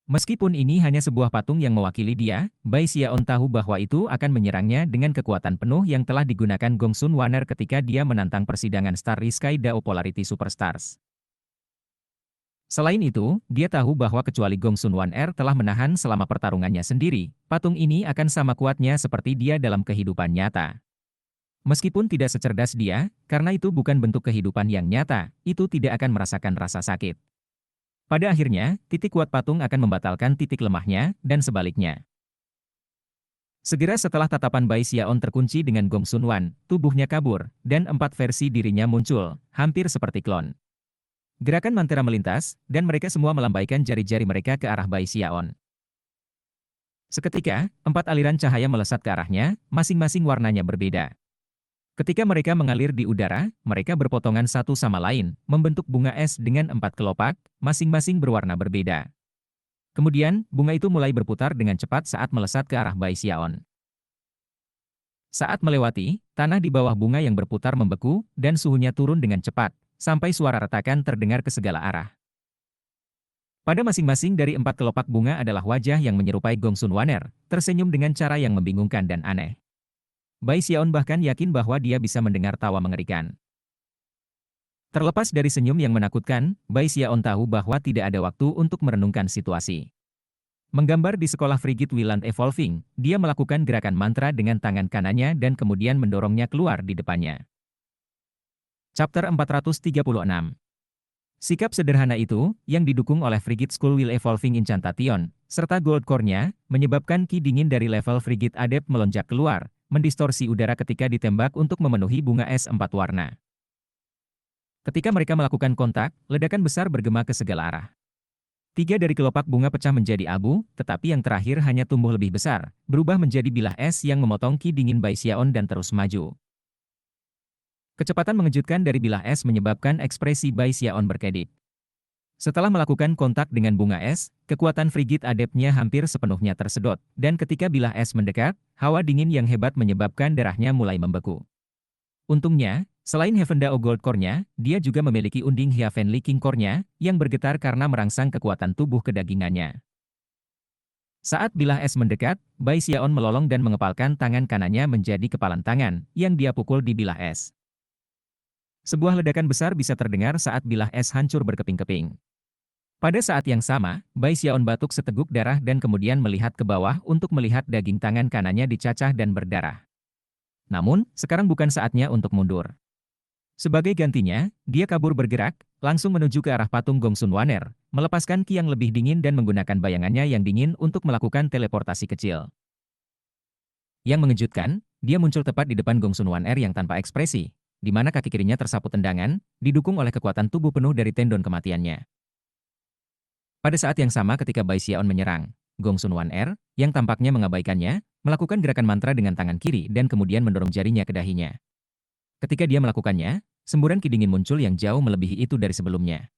Meskipun ini hanya sebuah patung yang mewakili dia, Bai Xiaon tahu bahwa itu akan menyerangnya dengan kekuatan penuh yang telah digunakan Gong Sun Waner ketika dia menantang persidangan Starry Sky Dao Polarity Superstars. Selain itu, dia tahu bahwa kecuali Gong Sun Wan Er telah menahan selama pertarungannya sendiri, patung ini akan sama kuatnya seperti dia dalam kehidupan nyata. Meskipun tidak secerdas dia, karena itu bukan bentuk kehidupan yang nyata, itu tidak akan merasakan rasa sakit. Pada akhirnya, titik kuat patung akan membatalkan titik lemahnya, dan sebaliknya. Segera setelah tatapan Bai Xiaon terkunci dengan Gong Sun Wan, tubuhnya kabur, dan 4 versi dirinya muncul, hampir seperti klon. Gerakan mantera melintas, dan mereka semua melambaikan jari-jari mereka ke arah Bai Xiaon. Seketika, 4 aliran cahaya melesat ke arahnya, masing-masing warnanya berbeda. Ketika mereka mengalir di udara, mereka berpotongan satu sama lain, membentuk bunga es dengan 4 kelopak, masing-masing berwarna berbeda. Kemudian, bunga itu mulai berputar dengan cepat saat melesat ke arah Bai Xiaon. Saat melewati, tanah di bawah bunga yang berputar membeku, dan suhunya turun dengan cepat, sampai suara retakan terdengar ke segala arah. Pada masing-masing dari 4 kelopak bunga adalah wajah yang menyerupai Gong Sun Waner, tersenyum dengan cara yang membingungkan dan aneh. Bai Xiaon bahkan yakin bahwa dia bisa mendengar tawa mengerikan. Terlepas dari senyum yang menakutkan, Bai Xiaon tahu bahwa tidak ada waktu untuk merenungkan situasi. Menggambar di sekolah Frigid Wieland Evolving, dia melakukan gerakan mantra dengan tangan kanannya dan kemudian mendorongnya keluar di depannya. Chapter 436. Sikap sederhana itu, yang didukung oleh Frigid School Will Evolving Incantation, serta Gold Core-nya, menyebabkan ki dingin dari level Frigid Adept melonjak keluar, mendistorsi udara ketika ditembak untuk memenuhi bunga es 4 warna. Ketika mereka melakukan kontak, ledakan besar bergema ke segala arah. 3 dari kelopak bunga pecah menjadi abu, tetapi yang terakhir hanya tumbuh lebih besar, berubah menjadi bilah es yang memotong ki dingin Bai Xiaon dan terus maju. Kecepatan mengejutkan dari bilah es menyebabkan ekspresi Bai Xiaon berkedip. Setelah melakukan kontak dengan bunga es, kekuatan Frigid Adeptnya hampir sepenuhnya tersedot, dan ketika bilah es mendekat, hawa dingin yang hebat menyebabkan darahnya mulai membeku. Untungnya, selain Heavendao Gold Core-nya, dia juga memiliki unding Heavenly King Core-nya, yang bergetar karena merangsang kekuatan tubuh kedagingannya. Saat bilah es mendekat, Bai Xiaon melolong dan mengepalkan tangan kanannya menjadi kepalan tangan, yang dia pukul di bilah es. Sebuah ledakan besar bisa terdengar saat bilah es hancur berkeping-keping. Pada saat yang sama, Bai Xiaon batuk seteguk darah dan kemudian melihat ke bawah untuk melihat daging tangan kanannya dicacah dan berdarah. Namun, sekarang bukan saatnya untuk mundur. Sebagai gantinya, dia kabur bergerak, langsung menuju ke arah patung Gong Sun Waner, melepaskan ki yang lebih dingin dan menggunakan bayangannya yang dingin untuk melakukan teleportasi kecil. Yang mengejutkan, dia muncul tepat di depan Gong Sun Waner yang tanpa ekspresi, di mana kaki kirinya tersapu tendangan, didukung oleh kekuatan tubuh penuh dari tendon kematiannya. Pada saat yang sama ketika Bai Xiaon menyerang, Gong Sun Wan Er, yang tampaknya mengabaikannya, melakukan gerakan mantra dengan tangan kiri dan kemudian mendorong jarinya ke dahinya. Ketika dia melakukannya, semburan ki dingin muncul yang jauh melebihi itu dari sebelumnya.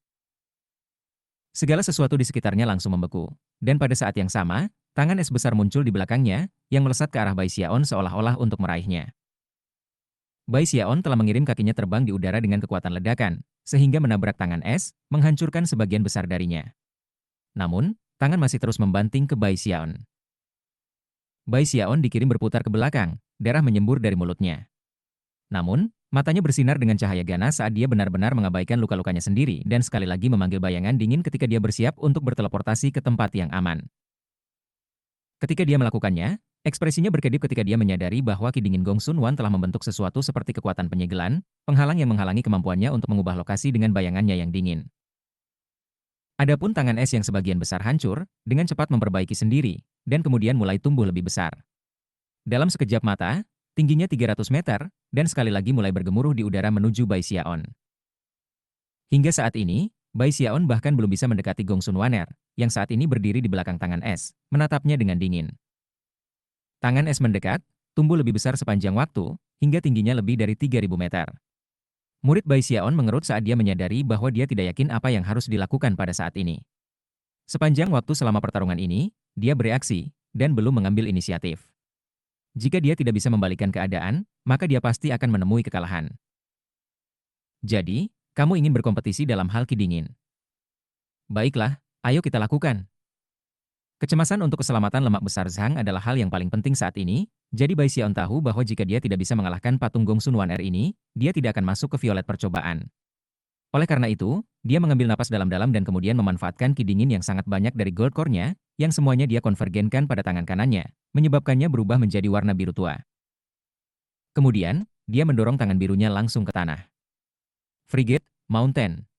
Segala sesuatu di sekitarnya langsung membeku, dan pada saat yang sama, tangan es besar muncul di belakangnya, yang melesat ke arah Bai Xiaon seolah-olah untuk meraihnya. Bai Xiaon telah mengirim kakinya terbang di udara dengan kekuatan ledakan, sehingga menabrak tangan es, menghancurkan sebagian besar darinya. Namun, tangan masih terus membanting ke Bai Xiaon. Bai Xiaon dikirim berputar ke belakang, darah menyembur dari mulutnya. Namun, matanya bersinar dengan cahaya ganas saat dia benar-benar mengabaikan luka-lukanya sendiri dan sekali lagi memanggil bayangan dingin ketika dia bersiap untuk berteleportasi ke tempat yang aman. Ketika dia melakukannya, Ekspresinya berkedip ketika dia menyadari bahwa ki dingin Gong Sun Wan telah membentuk sesuatu seperti kekuatan penyegelan, penghalang yang menghalangi kemampuannya untuk mengubah lokasi dengan bayangannya yang dingin. Adapun tangan es yang sebagian besar hancur, dengan cepat memperbaiki sendiri, dan kemudian mulai tumbuh lebih besar. Dalam sekejap mata, tingginya 300 meter, dan sekali lagi mulai bergemuruh di udara menuju Bai Xiaon. Hingga saat ini, Bai Xiaon bahkan belum bisa mendekati Gong Sun Waner, yang saat ini berdiri di belakang tangan es, menatapnya dengan dingin. Tangan es mendekat, tumbuh lebih besar sepanjang waktu, hingga tingginya lebih dari 3.000 meter. Murid Bai Xiaon mengerut saat dia menyadari bahwa dia tidak yakin apa yang harus dilakukan pada saat ini. Sepanjang waktu selama pertarungan ini, dia bereaksi, dan belum mengambil inisiatif. Jika dia tidak bisa membalikkan keadaan, maka dia pasti akan menemui kekalahan. Jadi, kamu ingin berkompetisi dalam hal ki dingin. Baiklah, ayo kita lakukan. Kecemasan untuk keselamatan lemak besar Zhang adalah hal yang paling penting saat ini, jadi Bai Xiaon tahu bahwa jika dia tidak bisa mengalahkan patung Gong Sun Wan ini, dia tidak akan masuk ke violet percobaan. Oleh karena itu, dia mengambil napas dalam-dalam dan kemudian memanfaatkan ki dingin yang sangat banyak dari gold core-nya, yang semuanya dia konvergenkan pada tangan kanannya, menyebabkannya berubah menjadi warna biru tua. Kemudian, dia mendorong tangan birunya langsung ke tanah. Frigate, Mountain.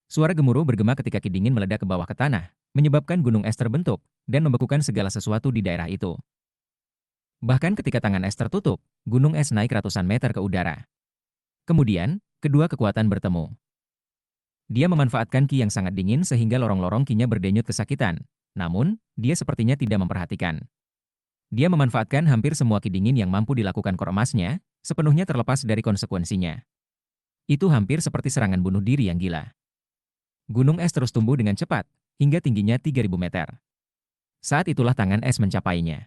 Suara gemuruh bergema ketika ki dingin meledak ke bawah ke tanah, menyebabkan gunung es terbentuk, dan membekukan segala sesuatu di daerah itu. Bahkan ketika tangan es tertutup, gunung es naik ratusan meter ke udara. Kemudian, kedua kekuatan bertemu. Dia memanfaatkan ki yang sangat dingin sehingga lorong-lorong kinya berdenyut kesakitan. Namun, dia sepertinya tidak memperhatikan. Dia memanfaatkan hampir semua ki dingin yang mampu dilakukan kor emasnya, sepenuhnya terlepas dari konsekuensinya. Itu hampir seperti serangan bunuh diri yang gila. Gunung es terus tumbuh dengan cepat, hingga tingginya 3.000 meter. Saat itulah tangan es mencapainya.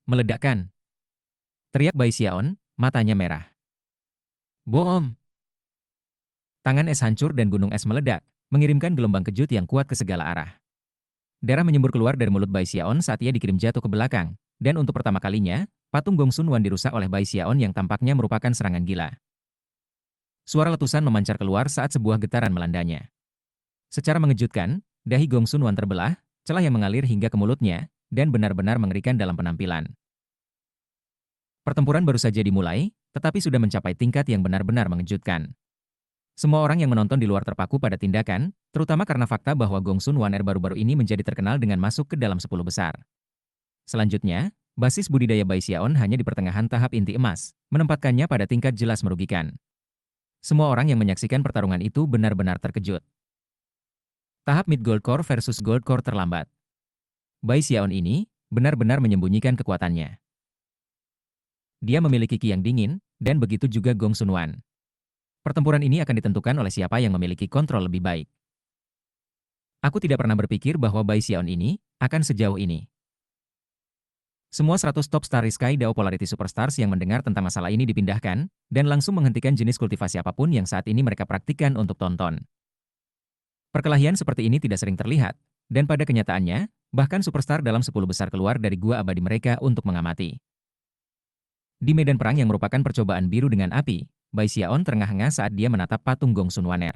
Meledakkan. Teriak Bai Xiaon, matanya merah. Boom! Tangan es hancur dan gunung es meledak, mengirimkan gelombang kejut yang kuat ke segala arah. Darah menyembur keluar dari mulut Bai Xiaon saat ia dikirim jatuh ke belakang, dan untuk pertama kalinya, patung Gong Sun Wan dirusak oleh Bai Xiaon yang tampaknya merupakan serangan gila. Suara letusan memancar keluar saat sebuah getaran melandanya. Secara mengejutkan, dahi Gong Sun Wan terbelah, celah yang mengalir hingga ke mulutnya, dan benar-benar mengerikan dalam penampilan. Pertempuran baru saja dimulai, tetapi sudah mencapai tingkat yang benar-benar mengejutkan. Semua orang yang menonton di luar terpaku pada tindakan, terutama karena fakta bahwa Gong Sun Wan baru-baru ini menjadi terkenal dengan masuk ke dalam 10 besar. Selanjutnya, basis budidaya Bai Xiaon hanya di pertengahan tahap inti emas, menempatkannya pada tingkat jelas merugikan. Semua orang yang menyaksikan pertarungan itu benar-benar terkejut. Tahap Mid Gold Core versus Gold Core terlambat. Bai Xiaon ini benar-benar menyembunyikan kekuatannya. Dia memiliki ki yang dingin, dan begitu juga Gong Sun Wan. Pertempuran ini akan ditentukan oleh siapa yang memiliki kontrol lebih baik. Aku tidak pernah berpikir bahwa Bai Xiaon ini akan sejauh ini. Semua 100 top Starry Sky Dao Polarity Superstars yang mendengar tentang masalah ini dipindahkan, dan langsung menghentikan jenis kultivasi apapun yang saat ini mereka praktikkan untuk tonton. Perkelahian seperti ini tidak sering terlihat, dan pada kenyataannya, bahkan superstar dalam 10 besar keluar dari gua abadi mereka untuk mengamati. Di medan perang yang merupakan percobaan biru dengan api, Bai Xiaon terengah-engah saat dia menatap patung Gong Sun Waner.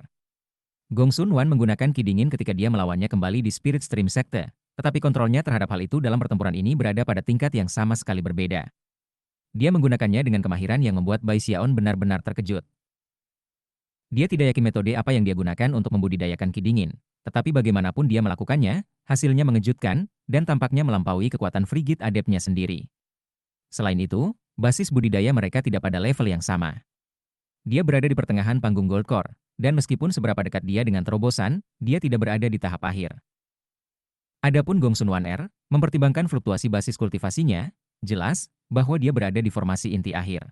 Gong Sun Wan menggunakan ki dingin ketika dia melawannya kembali di Spirit Stream Sekte, tetapi kontrolnya terhadap hal itu dalam pertempuran ini berada pada tingkat yang sama sekali berbeda. Dia menggunakannya dengan kemahiran yang membuat Bai Xiaon benar-benar terkejut. Dia tidak yakin metode apa yang dia gunakan untuk membudidayakan ki dingin, tetapi bagaimanapun dia melakukannya, hasilnya mengejutkan, dan tampaknya melampaui kekuatan Frigid Adeptnya sendiri. Selain itu, basis budidaya mereka tidak pada level yang sama. Dia berada di pertengahan panggung Gold Core, dan meskipun seberapa dekat dia dengan terobosan, dia tidak berada di tahap akhir. Adapun Gong Sun Wan mempertimbangkan fluktuasi basis kultivasinya, jelas bahwa dia berada di formasi inti akhir.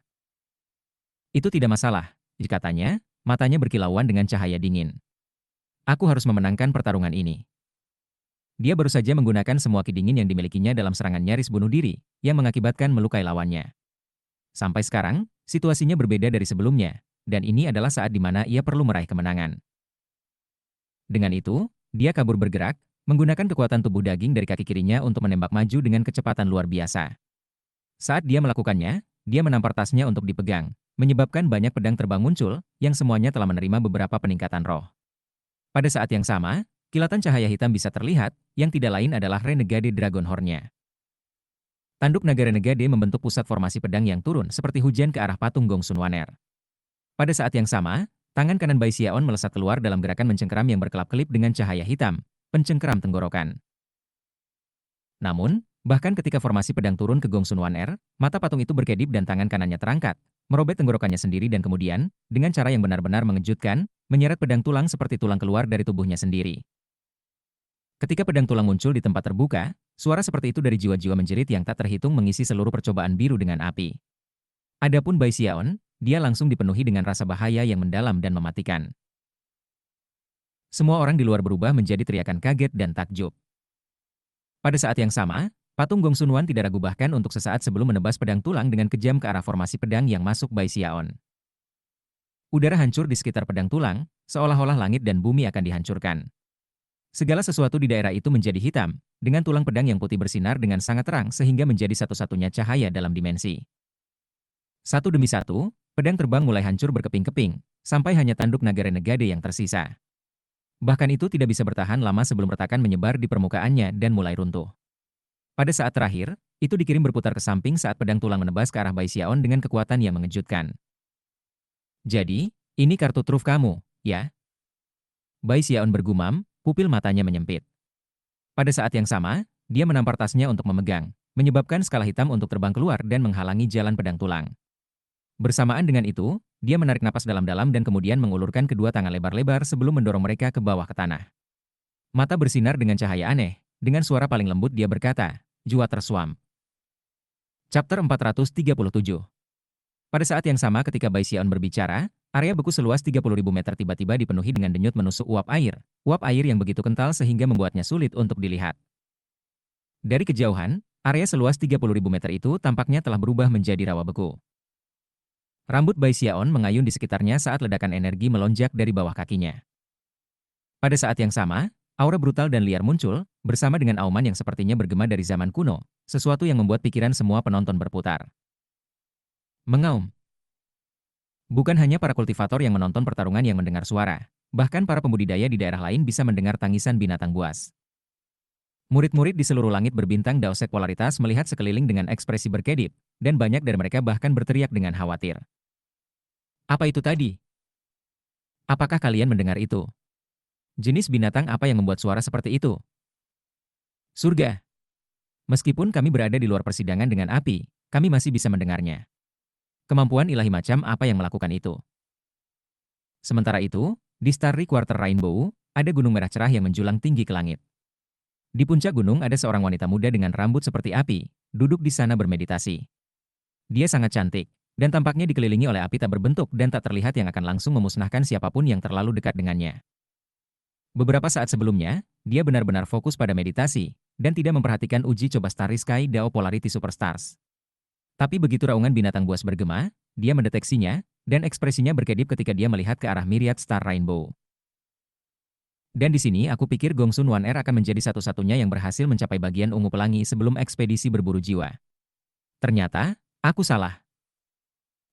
Itu tidak masalah, katanya, matanya berkilauan dengan cahaya dingin. Aku harus memenangkan pertarungan ini. Dia baru saja menggunakan semua ki dingin yang dimilikinya dalam serangan nyaris bunuh diri, yang mengakibatkan melukai lawannya. Sampai sekarang, situasinya berbeda dari sebelumnya, dan ini adalah saat di mana ia perlu meraih kemenangan. Dengan itu, dia kabur bergerak, menggunakan kekuatan tubuh daging dari kaki kirinya untuk menembak maju dengan kecepatan luar biasa. Saat dia melakukannya, dia menampar tasnya untuk dipegang, menyebabkan banyak pedang terbang muncul, yang semuanya telah menerima beberapa peningkatan roh. Pada saat yang sama, kilatan cahaya hitam bisa terlihat, yang tidak lain adalah Renegade Dragon Horn-nya. Tanduk Nagara Negade membentuk pusat formasi pedang yang turun seperti hujan ke arah patung Gongsun Waner. Pada saat yang sama, tangan kanan Bai Xiaon melesat keluar dalam gerakan mencengkeram yang berkelap-kelip dengan cahaya hitam, pencengkeram tenggorokan. Namun, bahkan ketika formasi pedang turun ke Gongsun Waner, mata patung itu berkedip dan tangan kanannya terangkat, merobek tenggorokannya sendiri dan kemudian, dengan cara yang benar-benar mengejutkan, menyeret pedang tulang seperti tulang keluar dari tubuhnya sendiri. Ketika pedang tulang muncul di tempat terbuka, suara seperti itu dari jiwa-jiwa menjerit yang tak terhitung mengisi seluruh percobaan biru dengan api. Adapun Bai Xiaon, dia langsung dipenuhi dengan rasa bahaya yang mendalam dan mematikan. Semua orang di luar berubah menjadi teriakan kaget dan takjub. Pada saat yang sama, patung Gongsun Wan tidak ragu bahkan untuk sesaat sebelum menebas pedang tulang dengan kejam ke arah formasi pedang yang masuk Bai Xiaon. Udara hancur di sekitar pedang tulang, seolah-olah langit dan bumi akan dihancurkan. Segala sesuatu di daerah itu menjadi hitam, dengan tulang pedang yang putih bersinar dengan sangat terang sehingga menjadi satu-satunya cahaya dalam dimensi. Satu demi satu, pedang terbang mulai hancur berkeping-keping, sampai hanya tanduk Nagara Negade yang tersisa. Bahkan itu tidak bisa bertahan lama sebelum retakan menyebar di permukaannya dan mulai runtuh. Pada saat terakhir, itu dikirim berputar ke samping saat pedang tulang menebas ke arah Bai Xiaon dengan kekuatan yang mengejutkan. Jadi, ini kartu truf kamu, ya? Bai Xiaon bergumam, pupil matanya menyempit. Pada saat yang sama, dia menampar tasnya untuk memegang, menyebabkan skala hitam untuk terbang keluar dan menghalangi jalan pedang tulang. Bersamaan dengan itu, dia menarik napas dalam-dalam dan kemudian mengulurkan kedua tangan lebar-lebar sebelum mendorong mereka ke bawah ke tanah. Mata bersinar dengan cahaya aneh, dengan suara paling lembut dia berkata, "Jua tersuam." Chapter 437. Pada saat yang sama ketika Bai Xiaon berbicara, area beku seluas 30.000 meter tiba-tiba dipenuhi dengan denyut menusuk uap air yang begitu kental sehingga membuatnya sulit untuk dilihat. Dari kejauhan, area seluas 30.000 meter itu tampaknya telah berubah menjadi rawa beku. Rambut Bai Xiaon mengayun di sekitarnya saat ledakan energi melonjak dari bawah kakinya. Pada saat yang sama, aura brutal dan liar muncul, bersama dengan auman yang sepertinya bergema dari zaman kuno, sesuatu yang membuat pikiran semua penonton berputar. Mengaum. Bukan hanya para kultivator yang menonton pertarungan yang mendengar suara, bahkan para pembudidaya di daerah lain bisa mendengar tangisan binatang buas. Murid-murid di seluruh langit berbintang Daosek Polaritas melihat sekeliling dengan ekspresi berkedip, dan banyak dari mereka bahkan berteriak dengan khawatir. Apa itu tadi? Apakah kalian mendengar itu? Jenis binatang apa yang membuat suara seperti itu? Surga. Meskipun kami berada di luar persidangan dengan api, kami masih bisa mendengarnya. Kemampuan ilahi macam apa yang melakukan itu? Sementara itu, di Starry Quarter Rainbow, ada gunung merah cerah yang menjulang tinggi ke langit. Di puncak gunung ada seorang wanita muda dengan rambut seperti api, duduk di sana bermeditasi. Dia sangat cantik, dan tampaknya dikelilingi oleh api tak berbentuk dan tak terlihat yang akan langsung memusnahkan siapapun yang terlalu dekat dengannya. Beberapa saat sebelumnya, dia benar-benar fokus pada meditasi, dan tidak memperhatikan uji coba Starry Sky Dao Polarity Superstars. Tapi begitu raungan binatang buas bergema, dia mendeteksinya, dan ekspresinya berkedip ketika dia melihat ke arah Myriad Star Rainbow. Dan di sini aku pikir Gongsun Wan Er akan menjadi satu-satunya yang berhasil mencapai bagian ungu pelangi sebelum ekspedisi berburu jiwa. Ternyata, aku salah.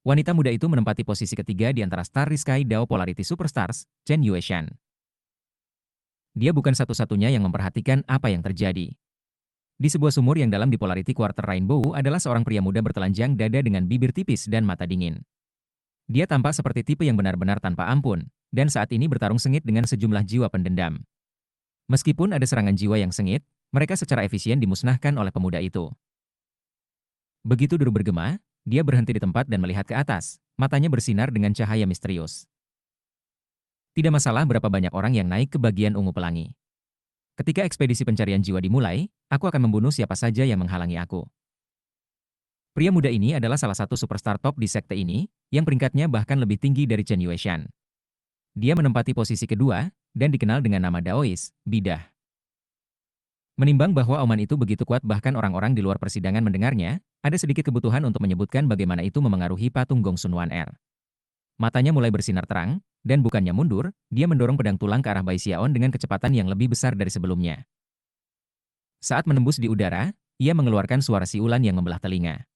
Wanita muda itu menempati posisi ketiga di antara Starry Sky Dao Polarity Superstars, Chen Yueshan. Dia bukan satu-satunya yang memperhatikan apa yang terjadi. Di sebuah sumur yang dalam di Polarity Quarter Rainbow adalah seorang pria muda bertelanjang dada dengan bibir tipis dan mata dingin. Dia tampak seperti tipe yang benar-benar tanpa ampun, dan saat ini bertarung sengit dengan sejumlah jiwa pendendam. Meskipun ada serangan jiwa yang sengit, mereka secara efisien dimusnahkan oleh pemuda itu. Begitu duduk bergema, dia berhenti di tempat dan melihat ke atas, matanya bersinar dengan cahaya misterius. Tidak masalah berapa banyak orang yang naik ke bagian ungu pelangi. Ketika ekspedisi pencarian jiwa dimulai, aku akan membunuh siapa saja yang menghalangi aku. Pria muda ini adalah salah satu superstar top di sekte ini, yang peringkatnya bahkan lebih tinggi dari Chen Yueshan. Dia menempati posisi kedua, dan dikenal dengan nama Daois, Bidah. Menimbang bahwa oman itu begitu kuat bahkan orang-orang di luar persidangan mendengarnya, ada sedikit kebutuhan untuk menyebutkan bagaimana itu memengaruhi patung Gongsun Wan Er. Matanya mulai bersinar terang, dan bukannya mundur, dia mendorong pedang tulang ke arah Bai Xiaon dengan kecepatan yang lebih besar dari sebelumnya. Saat menembus di udara, ia mengeluarkan suara siulan yang membelah telinga.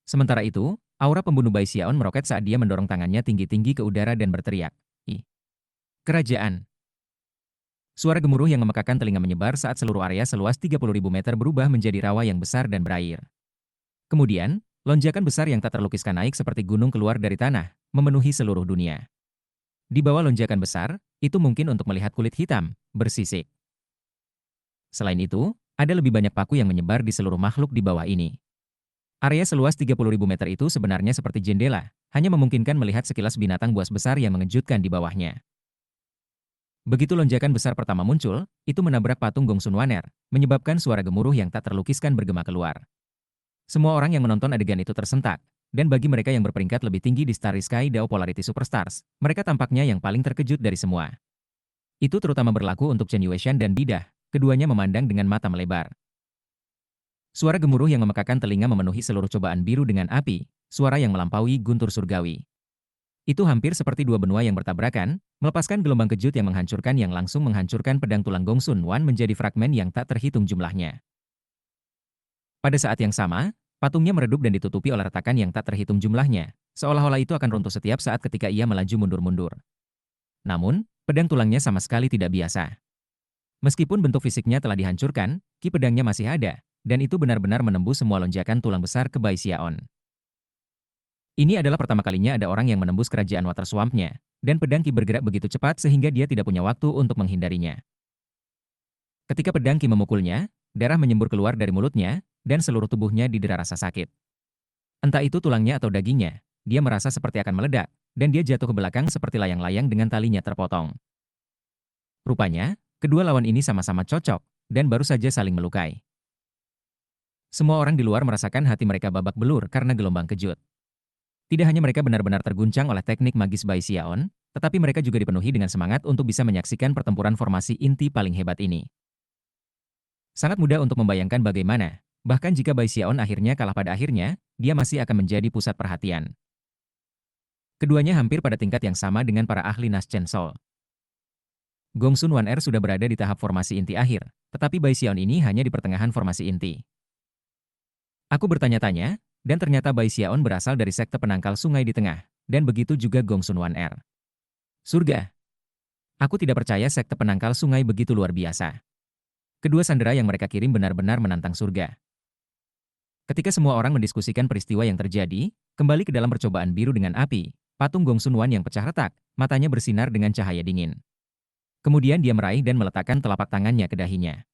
Sementara itu, aura pembunuh Bai Xiaon meroket saat dia mendorong tangannya tinggi-tinggi ke udara dan berteriak, "Ih! Kerajaan!" Suara gemuruh yang memekakan telinga menyebar saat seluruh area seluas 30.000 meter berubah menjadi rawa yang besar dan berair. Kemudian, lonjakan besar yang tak terlukiskan naik seperti gunung keluar dari tanah, memenuhi seluruh dunia. Di bawah lonjakan besar, itu mungkin untuk melihat kulit hitam, bersisik. Selain itu, ada lebih banyak paku yang menyebar di seluruh makhluk di bawah ini. Area seluas 30.000 meter itu sebenarnya seperti jendela, hanya memungkinkan melihat sekilas binatang buas besar yang mengejutkan di bawahnya. Begitu lonjakan besar pertama muncul, itu menabrak patung Gongsun Waner, menyebabkan suara gemuruh yang tak terlukiskan bergema keluar. Semua orang yang menonton adegan itu tersentak, dan bagi mereka yang berperingkat lebih tinggi di Starry Sky Dao Polarity Superstars, mereka tampaknya yang paling terkejut dari semua. Itu terutama berlaku untuk Chen Yueshan dan Bidah, keduanya memandang dengan mata melebar. Suara gemuruh yang memekakan telinga memenuhi seluruh cobaan biru dengan api, suara yang melampaui guntur surgawi. Itu hampir seperti dua benua yang bertabrakan, melepaskan gelombang kejut yang menghancurkan yang langsung menghancurkan pedang tulang Gongsun Wan menjadi fragmen yang tak terhitung jumlahnya. Pada saat yang sama, patungnya meredup dan ditutupi oleh retakan yang tak terhitung jumlahnya, seolah-olah itu akan runtuh setiap saat ketika ia melaju mundur-mundur. Namun, pedang tulangnya sama sekali tidak biasa. Meskipun bentuk fisiknya telah dihancurkan, ki pedangnya masih ada, dan itu benar-benar menembus semua lonjakan tulang besar ke Bai Xiaon. Ini adalah pertama kalinya ada orang yang menembus kerajaan Water Swamp-nya, dan pedang Ki bergerak begitu cepat sehingga dia tidak punya waktu untuk menghindarinya. Ketika pedang Ki memukulnya, darah menyembur keluar dari mulutnya, dan seluruh tubuhnya didera rasa sakit. Entah itu tulangnya atau dagingnya, dia merasa seperti akan meledak, dan dia jatuh ke belakang seperti layang-layang dengan talinya terpotong. Rupanya, kedua lawan ini sama-sama cocok, dan baru saja saling melukai. Semua orang di luar merasakan hati mereka babak belur karena gelombang kejut. Tidak hanya mereka benar-benar terguncang oleh teknik magis Bai Xiaon, tetapi mereka juga dipenuhi dengan semangat untuk bisa menyaksikan pertempuran formasi inti paling hebat ini. Sangat mudah untuk membayangkan bagaimana, bahkan jika Bai Xiaon akhirnya kalah pada akhirnya, dia masih akan menjadi pusat perhatian. Keduanya hampir pada tingkat yang sama dengan para ahli Nas Chen Sol. Gongsun Wan Er sudah berada di tahap formasi inti akhir, tetapi Bai Xiaon ini hanya di pertengahan formasi inti. Aku bertanya-tanya, dan ternyata Bai Xiaon berasal dari sekte penangkal sungai di tengah, dan begitu juga Gongsun Wan Er. Surga. Aku tidak percaya sekte penangkal sungai begitu luar biasa. Kedua sandera yang mereka kirim benar-benar menantang surga. Ketika semua orang mendiskusikan peristiwa yang terjadi, kembali ke dalam percobaan biru dengan api, patung Gongsun Wan yang pecah retak, matanya bersinar dengan cahaya dingin. Kemudian dia meraih dan meletakkan telapak tangannya ke dahinya.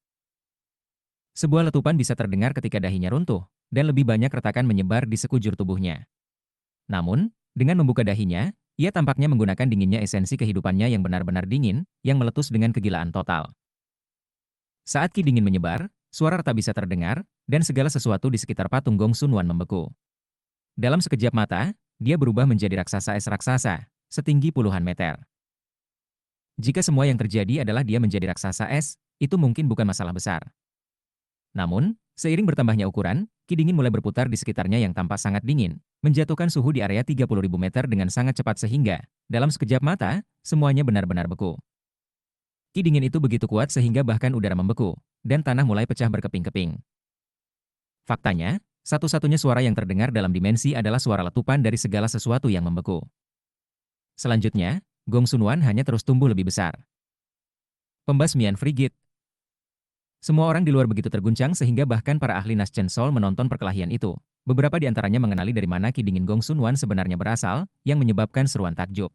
Sebuah letupan bisa terdengar ketika dahinya runtuh, dan lebih banyak retakan menyebar di sekujur tubuhnya. Namun, dengan membuka dahinya, ia tampaknya menggunakan dinginnya esensi kehidupannya yang benar-benar dingin, yang meletus dengan kegilaan total. Saat ki dingin menyebar, suara retak bisa terdengar, dan segala sesuatu di sekitar patung Gongsun Wan membeku. Dalam sekejap mata, dia berubah menjadi raksasa es raksasa, setinggi puluhan meter. Jika semua yang terjadi adalah dia menjadi raksasa es, itu mungkin bukan masalah besar. Namun, seiring bertambahnya ukuran, ki dingin mulai berputar di sekitarnya yang tampak sangat dingin, menjatuhkan suhu di area 30.000 meter dengan sangat cepat sehingga, dalam sekejap mata, semuanya benar-benar beku. Ki dingin itu begitu kuat sehingga bahkan udara membeku, dan tanah mulai pecah berkeping-keping. Faktanya, satu-satunya suara yang terdengar dalam dimensi adalah suara letupan dari segala sesuatu yang membeku. Selanjutnya, Gongsun Wan hanya terus tumbuh lebih besar. Pembasmian frigid. Semua orang di luar begitu terguncang sehingga bahkan para ahli Nas Chen Sol menonton perkelahian itu. Beberapa di antaranya mengenali dari mana ki dingin Gongsun Wan sebenarnya berasal, yang menyebabkan seruan takjub.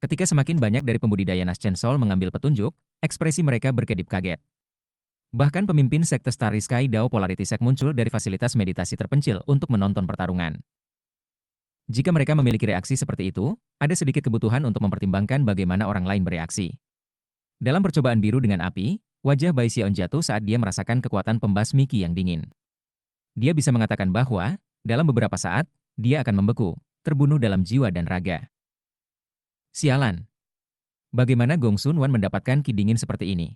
Ketika semakin banyak dari pembudidaya Nas Chen Sol mengambil petunjuk, ekspresi mereka berkedip kaget. Bahkan pemimpin sekte Starry Sky Dao Polarity Sect muncul dari fasilitas meditasi terpencil untuk menonton pertarungan. Jika mereka memiliki reaksi seperti itu, ada sedikit kebutuhan untuk mempertimbangkan bagaimana orang lain bereaksi. Dalam percobaan biru dengan api, wajah Bai Xiaon jatuh saat dia merasakan kekuatan pembasmi ki yang dingin. Dia bisa mengatakan bahwa, dalam beberapa saat, dia akan membeku, terbunuh dalam jiwa dan raga. Sialan. Bagaimana Gongsun Wan mendapatkan ki dingin seperti ini?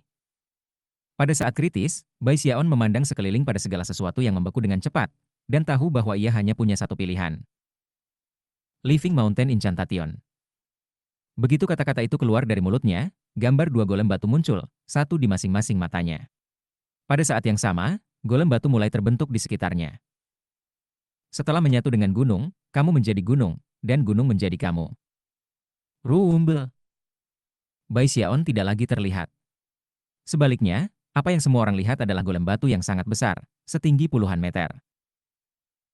Pada saat kritis, Bai Xiaon memandang sekeliling pada segala sesuatu yang membeku dengan cepat, dan tahu bahwa ia hanya punya satu pilihan. Living Mountain Incantation. Begitu kata-kata itu keluar dari mulutnya, gambar dua golem batu muncul, satu di masing-masing matanya. Pada saat yang sama, golem batu mulai terbentuk di sekitarnya. Setelah menyatu dengan gunung, kamu menjadi gunung, dan gunung menjadi kamu. Rumble. Bai Xiaon tidak lagi terlihat. Sebaliknya, apa yang semua orang lihat adalah golem batu yang sangat besar, setinggi puluhan meter.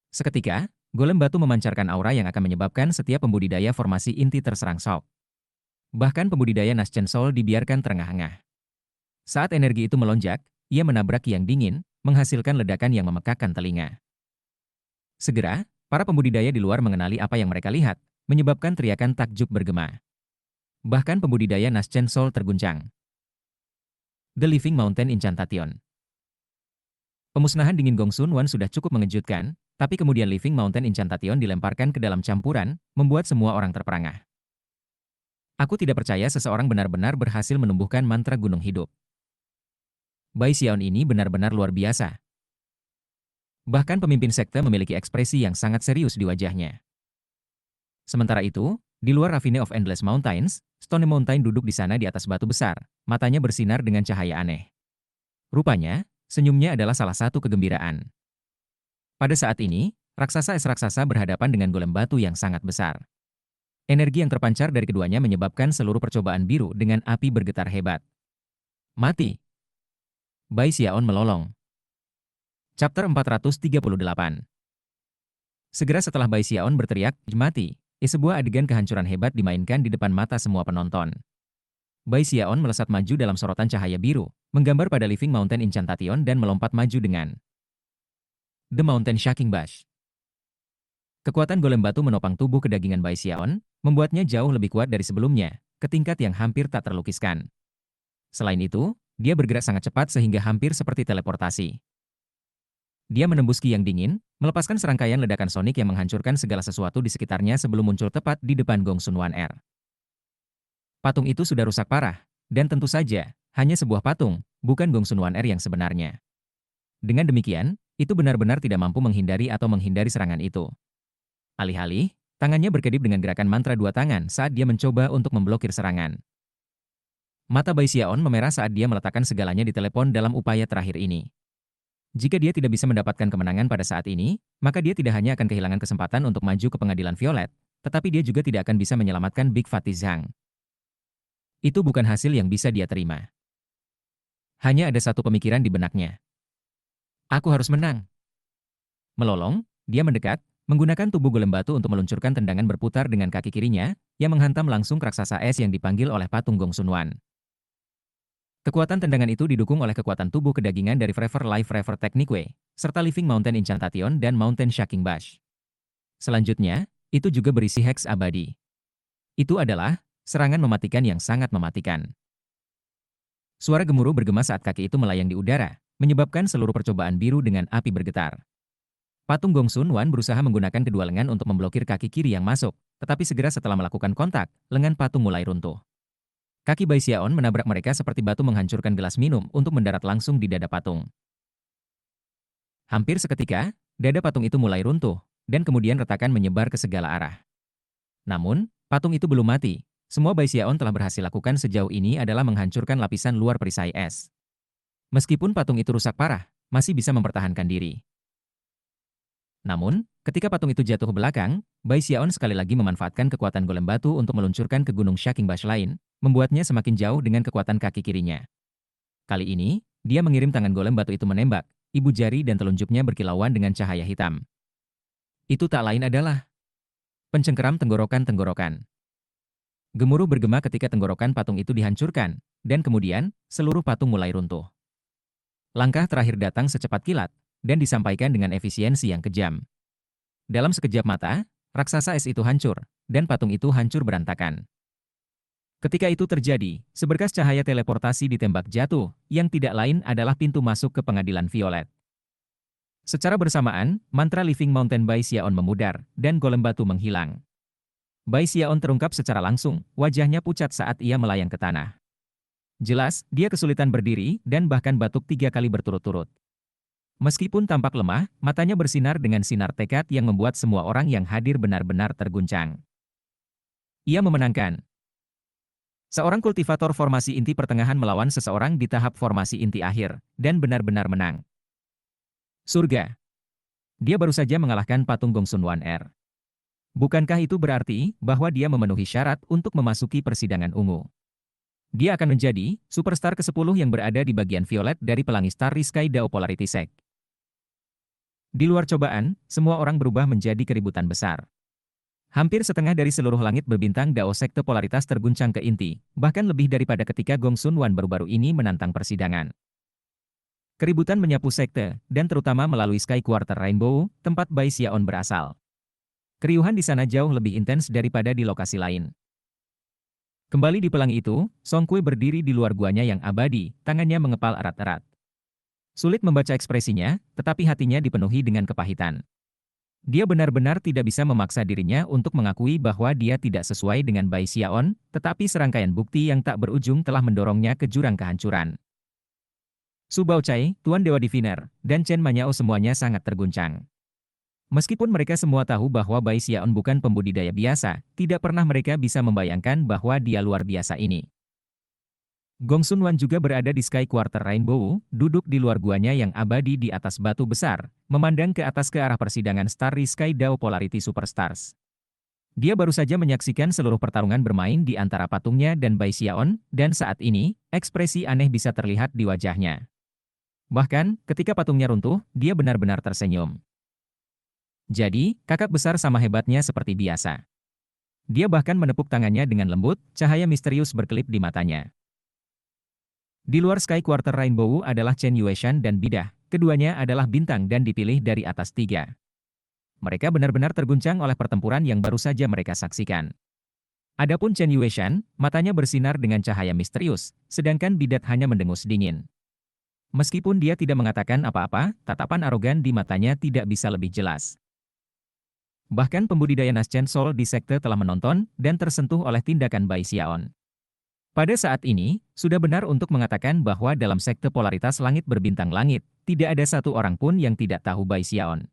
Seketika, golem batu memancarkan aura yang akan menyebabkan setiap pembudidaya formasi inti terserang shock. Bahkan pembudidaya Naschen Soul dibiarkan terengah-engah. Saat energi itu melonjak, ia menabrak yang dingin, menghasilkan ledakan yang memekakkan telinga. Segera, para pembudidaya di luar mengenali apa yang mereka lihat, menyebabkan teriakan takjub bergema. Bahkan pembudidaya Naschen Soul terguncang. The Living Mountain Incantation. Pemusnahan dingin Gongsun Wan sudah cukup mengejutkan, tapi kemudian Living Mountain Incantation dilemparkan ke dalam campuran, membuat semua orang terperangah. Aku tidak percaya seseorang benar-benar berhasil menumbuhkan mantra gunung hidup. Bai Xiaon ini benar-benar luar biasa. Bahkan pemimpin sekte memiliki ekspresi yang sangat serius di wajahnya. Sementara itu, di luar Ravine of Endless Mountains, Stone Mountain duduk di sana di atas batu besar, matanya bersinar dengan cahaya aneh. Rupanya, senyumnya adalah salah satu kegembiraan. Pada saat ini, raksasa es raksasa berhadapan dengan golem batu yang sangat besar. Energi yang terpancar dari keduanya menyebabkan seluruh percobaan biru dengan api bergetar hebat. Mati. Bai Xiaon melolong. Chapter 438. Segera setelah Bai Xiaon berteriak, mati, sebuah adegan kehancuran hebat dimainkan di depan mata semua penonton. Bai Xiaon melesat maju dalam sorotan cahaya biru, menggambar pada Living Mountain Incantation dan melompat maju dengan The Mountain Shaking Bash. Kekuatan golem batu menopang tubuh kedagingan Bai Xiaon, membuatnya jauh lebih kuat dari sebelumnya, ke tingkat yang hampir tak terlukiskan. Selain itu, dia bergerak sangat cepat sehingga hampir seperti teleportasi. Dia menembus ki yang dingin, melepaskan serangkaian ledakan sonik yang menghancurkan segala sesuatu di sekitarnya sebelum muncul tepat di depan Gongsun Wan Er. Patung itu sudah rusak parah, dan tentu saja, hanya sebuah patung, bukan Gongsun Wan Er yang sebenarnya. Dengan demikian, itu benar-benar tidak mampu menghindari atau menghindari serangan itu. Alih-alih, tangannya berkedip dengan gerakan mantra dua tangan saat dia mencoba untuk memblokir serangan. Mata Bai Xiaon memerah saat dia meletakkan segalanya di telepon dalam upaya terakhir ini. Jika dia tidak bisa mendapatkan kemenangan pada saat ini, maka dia tidak hanya akan kehilangan kesempatan untuk maju ke pengadilan Violet, tetapi dia juga tidak akan bisa menyelamatkan Big Fatty Zhang. Itu bukan hasil yang bisa dia terima. Hanya ada satu pemikiran di benaknya. Aku harus menang. Melolong, dia mendekat, menggunakan tubuh golem batu untuk meluncurkan tendangan berputar dengan kaki kirinya, yang menghantam langsung ke raksasa es yang dipanggil oleh patung Gongsun Wan. Kekuatan tendangan itu didukung oleh kekuatan tubuh kedagingan dari Forever Life Forever Technique, serta Living Mountain Incantation dan Mountain Shaking Bash. Selanjutnya, itu juga berisi Hex abadi. Itu adalah serangan mematikan yang sangat mematikan. Suara gemuruh bergema saat kaki itu melayang di udara, menyebabkan seluruh percobaan biru dengan api bergetar. Patung Gongsun Wan berusaha menggunakan kedua lengan untuk memblokir kaki kiri yang masuk, tetapi segera setelah melakukan kontak, lengan patung mulai runtuh. Kaki Bai Xiaon menabrak mereka seperti batu menghancurkan gelas minum untuk mendarat langsung di dada patung. Hampir seketika, dada patung itu mulai runtuh, dan kemudian retakan menyebar ke segala arah. Namun, patung itu belum mati. Semua Bai Xiaon telah berhasil lakukan sejauh ini adalah menghancurkan lapisan luar perisai es. Meskipun patung itu rusak parah, masih bisa mempertahankan diri. Namun, ketika patung itu jatuh ke belakang, Bai Xiaon sekali lagi memanfaatkan kekuatan golem batu untuk meluncurkan ke gunung Shaking Bash lain, membuatnya semakin jauh dengan kekuatan kaki kirinya. Kali ini, dia mengirim tangan golem batu itu menembak, ibu jari dan telunjuknya berkilauan dengan cahaya hitam. Itu tak lain adalah pencengkeram tenggorokan-tenggorokan. Gemuruh bergema ketika tenggorokan patung itu dihancurkan, dan kemudian, seluruh patung mulai runtuh. Langkah terakhir datang secepat kilat, dan disampaikan dengan efisiensi yang kejam. Dalam sekejap mata, raksasa es itu hancur, dan patung itu hancur berantakan. Ketika itu terjadi, seberkas cahaya teleportasi ditembak jatuh, yang tidak lain adalah pintu masuk ke pengadilan Violet. Secara bersamaan, mantra Living Mountain Bai Xiaon memudar, dan golem batu menghilang. Bai Xiaon terungkap secara langsung, wajahnya pucat saat ia melayang ke tanah. Jelas, dia kesulitan berdiri dan bahkan batuk 3 kali berturut-turut. Meskipun tampak lemah, matanya bersinar dengan sinar tekad yang membuat semua orang yang hadir benar-benar terguncang. Ia memenangkan. Seorang kultivator formasi inti pertengahan melawan seseorang di tahap formasi inti akhir, dan benar-benar menang. Surga. Dia baru saja mengalahkan patung Gongsun Wan Er. Bukankah itu berarti bahwa dia memenuhi syarat untuk memasuki persidangan ungu? Dia akan menjadi superstar ke-10 yang berada di bagian violet dari Pelangi Starry Sky Dao Polarity Sect. Di luar cobaan, semua orang berubah menjadi keributan besar. Hampir setengah dari seluruh langit berbintang Dao Sekte Polaritas terguncang ke inti, bahkan lebih daripada ketika Gong Sun Wan baru-baru ini menantang persidangan. Keributan menyapu sekte, dan terutama melalui Sky Quarter Rainbow, tempat Bai Xiaon berasal. Keriuhan di sana jauh lebih intens daripada di lokasi lain. Kembali di pelangi itu, Song Kui berdiri di luar guanya yang abadi, tangannya mengepal erat-erat. Sulit membaca ekspresinya, tetapi hatinya dipenuhi dengan kepahitan. Dia benar-benar tidak bisa memaksa dirinya untuk mengakui bahwa dia tidak sesuai dengan Bai Xiaon, tetapi serangkaian bukti yang tak berujung telah mendorongnya ke jurang kehancuran. Su Baochai, Tuan Dewa Diviner, dan Chen Manyao semuanya sangat terguncang. Meskipun mereka semua tahu bahwa Bai Xiaon bukan pembudidaya biasa, tidak pernah mereka bisa membayangkan bahwa dia luar biasa ini. Gong Sun Wan juga berada di Sky Quarter Rainbow, duduk di luar guanya yang abadi di atas batu besar, memandang ke atas ke arah persidangan Starry Sky Dao Polarity Superstars. Dia baru saja menyaksikan seluruh pertarungan bermain di antara patungnya dan Bai Xiaon, dan saat ini, ekspresi aneh bisa terlihat di wajahnya. Bahkan, ketika patungnya runtuh, dia benar-benar tersenyum. Jadi, kakak besar sama hebatnya seperti biasa. Dia bahkan menepuk tangannya dengan lembut, cahaya misterius berkelip di matanya. Di luar Sky Quarter Rainbow adalah Chen Yueshan dan Bidah, keduanya adalah bintang dan dipilih dari atas 3. Mereka benar-benar terguncang oleh pertempuran yang baru saja mereka saksikan. Adapun Chen Yueshan, matanya bersinar dengan cahaya misterius, sedangkan Bidat hanya mendengus dingin. Meskipun dia tidak mengatakan apa-apa, tatapan arogan di matanya tidak bisa lebih jelas. Bahkan pembudidaya Naschen Soul di sekte telah menonton dan tersentuh oleh tindakan Bai Xiaon. Pada saat ini, sudah benar untuk mengatakan bahwa dalam sekte polaritas langit berbintang langit, tidak ada satu orang pun yang tidak tahu Bai Xiaon.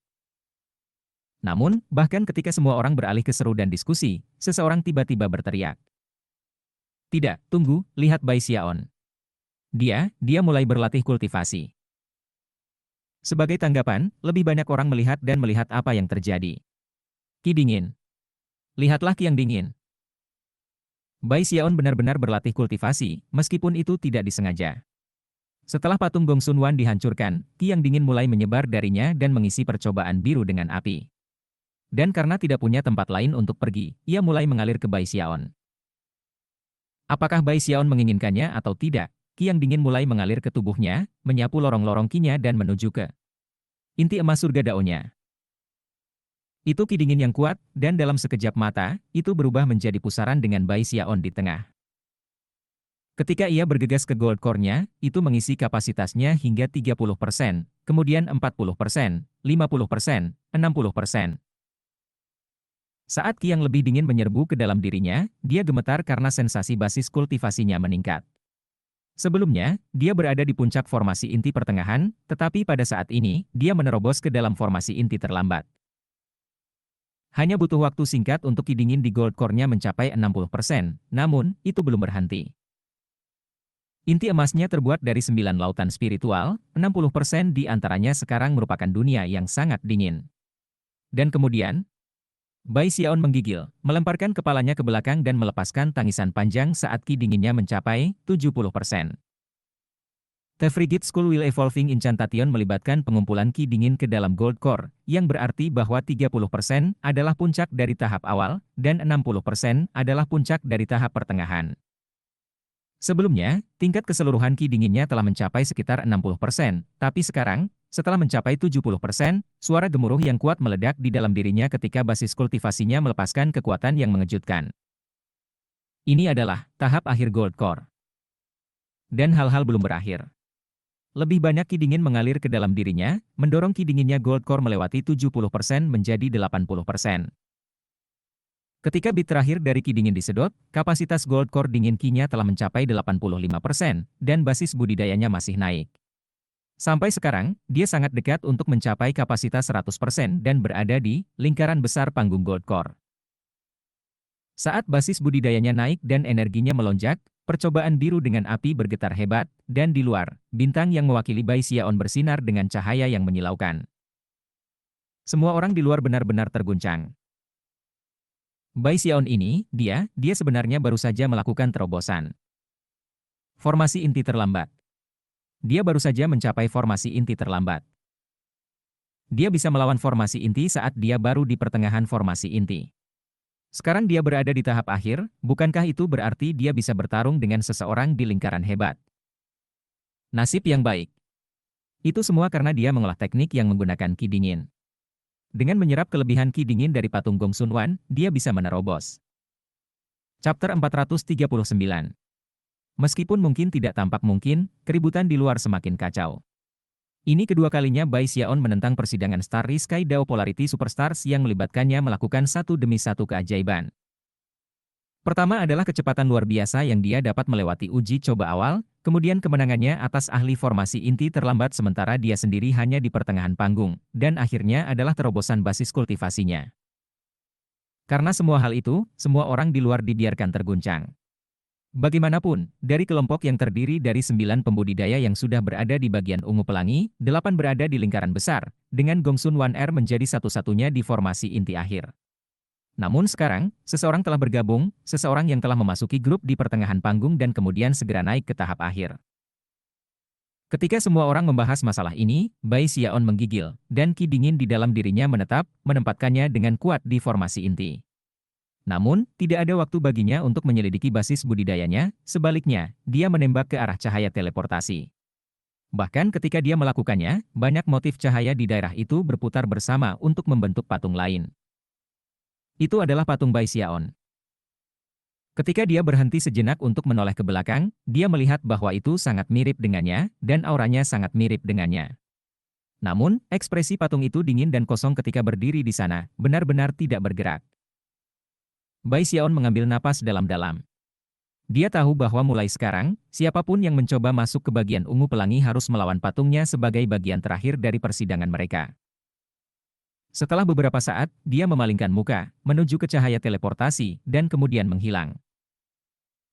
Namun, bahkan ketika semua orang beralih ke seru dan diskusi, seseorang tiba-tiba berteriak. Tidak, tunggu, lihat Bai Xiaon. Dia mulai berlatih kultivasi. Sebagai tanggapan, lebih banyak orang melihat dan melihat apa yang terjadi. Ki dingin. Lihatlah ki yang dingin. Bai Xiaon benar-benar berlatih kultivasi, meskipun itu tidak disengaja. Setelah patung Gong Sun Wan dihancurkan, ki yang dingin mulai menyebar darinya dan mengisi percobaan biru dengan api. Dan karena tidak punya tempat lain untuk pergi, ia mulai mengalir ke Bai Xiaon. Apakah Bai Xiaon menginginkannya atau tidak, ki yang dingin mulai mengalir ke tubuhnya, menyapu lorong-lorong kinya dan menuju ke inti emas surga daonya. Itu ki dingin yang kuat, dan dalam sekejap mata, itu berubah menjadi pusaran dengan Bai Xiaon di tengah. Ketika ia bergegas ke gold core-nya, itu mengisi kapasitasnya hingga 30%, kemudian 40%, 50%, 60%. Saat ki yang lebih dingin menyerbu ke dalam dirinya, dia gemetar karena sensasi basis kultivasinya meningkat. Sebelumnya, dia berada di puncak formasi inti pertengahan, tetapi pada saat ini, dia menerobos ke dalam formasi inti terlambat. Hanya butuh waktu singkat untuk ki dingin di gold core-nya mencapai 60%, namun, itu belum berhenti. Inti emasnya terbuat dari 9 lautan spiritual, 60% di antaranya sekarang merupakan dunia yang sangat dingin. Dan kemudian, Bai Xiaon menggigil, melemparkan kepalanya ke belakang dan melepaskan tangisan panjang saat ki dinginnya mencapai 70%. The Frigid School Will Evolving Incantation melibatkan pengumpulan ki dingin ke dalam Gold Core, yang berarti bahwa 30% adalah puncak dari tahap awal, dan 60% adalah puncak dari tahap pertengahan. Sebelumnya, tingkat keseluruhan ki dinginnya telah mencapai sekitar 60%, tapi sekarang, setelah mencapai 70%, suara gemuruh yang kuat meledak di dalam dirinya ketika basis kultivasinya melepaskan kekuatan yang mengejutkan. Ini adalah tahap akhir Gold Core. Dan hal-hal belum berakhir. Lebih banyak ki dingin mengalir ke dalam dirinya, mendorong ki dinginnya Gold Core melewati 70% menjadi 80%. Ketika bit terakhir dari ki dingin disedot, kapasitas Gold Core dingin ki-nya telah mencapai 85%, dan basis budidayanya masih naik. Sampai sekarang, dia sangat dekat untuk mencapai kapasitas 100% dan berada di lingkaran besar panggung Gold Core. Saat basis budidayanya naik dan energinya melonjak, percobaan biru dengan api bergetar hebat, dan di luar, bintang yang mewakili Bai Xiaon bersinar dengan cahaya yang menyilaukan. Semua orang di luar benar-benar terguncang. Bai Xiaon ini, dia sebenarnya baru saja melakukan terobosan. Formasi inti terlambat. Dia baru saja mencapai formasi inti terlambat. Dia bisa melawan formasi inti saat dia baru di pertengahan formasi inti. Sekarang dia berada di tahap akhir, bukankah itu berarti dia bisa bertarung dengan seseorang di lingkaran hebat? Nasib yang baik. Itu semua karena dia mengolah teknik yang menggunakan ki dingin. Dengan menyerap kelebihan ki dingin dari patung Gong Sun Wan, dia bisa menerobos. Chapter 439. Meskipun mungkin tidak tampak mungkin, keributan di luar semakin kacau. Ini kedua kalinya Bai Xiaon menentang persidangan Starry Sky Dao Polarity Superstars yang melibatkannya melakukan satu demi satu keajaiban. Pertama adalah kecepatan luar biasa yang dia dapat melewati uji coba awal, kemudian kemenangannya atas ahli formasi inti terlambat sementara dia sendiri hanya di pertengahan panggung, dan akhirnya adalah terobosan basis kultivasinya. Karena semua hal itu, semua orang di luar dibiarkan terguncang. Bagaimanapun, dari kelompok yang terdiri dari 9 pembudidaya yang sudah berada di bagian ungu pelangi, 8 berada di lingkaran besar, dengan Gong Sun Wan R menjadi satu-satunya di formasi inti akhir. Namun sekarang, seseorang telah bergabung, seseorang yang telah memasuki grup di pertengahan panggung dan kemudian segera naik ke tahap akhir. Ketika semua orang membahas masalah ini, Bai Xiaon menggigil, dan ki dingin di dalam dirinya menempatkannya dengan kuat di formasi inti. Namun, tidak ada waktu baginya untuk menyelidiki basis budidayanya, sebaliknya, dia menembak ke arah cahaya teleportasi. Bahkan ketika dia melakukannya, banyak motif cahaya di daerah itu berputar bersama untuk membentuk patung lain. Itu adalah patung Bai Xiaon. Ketika dia berhenti sejenak untuk menoleh ke belakang, dia melihat bahwa itu sangat mirip dengannya, dan auranya sangat mirip dengannya. Namun, ekspresi patung itu dingin dan kosong ketika berdiri di sana, benar-benar tidak bergerak. Bai Xiaon mengambil napas dalam-dalam. Dia tahu bahwa mulai sekarang, siapapun yang mencoba masuk ke bagian ungu pelangi harus melawan patungnya sebagai bagian terakhir dari persidangan mereka. Setelah beberapa saat, dia memalingkan muka, menuju ke cahaya teleportasi, dan kemudian menghilang.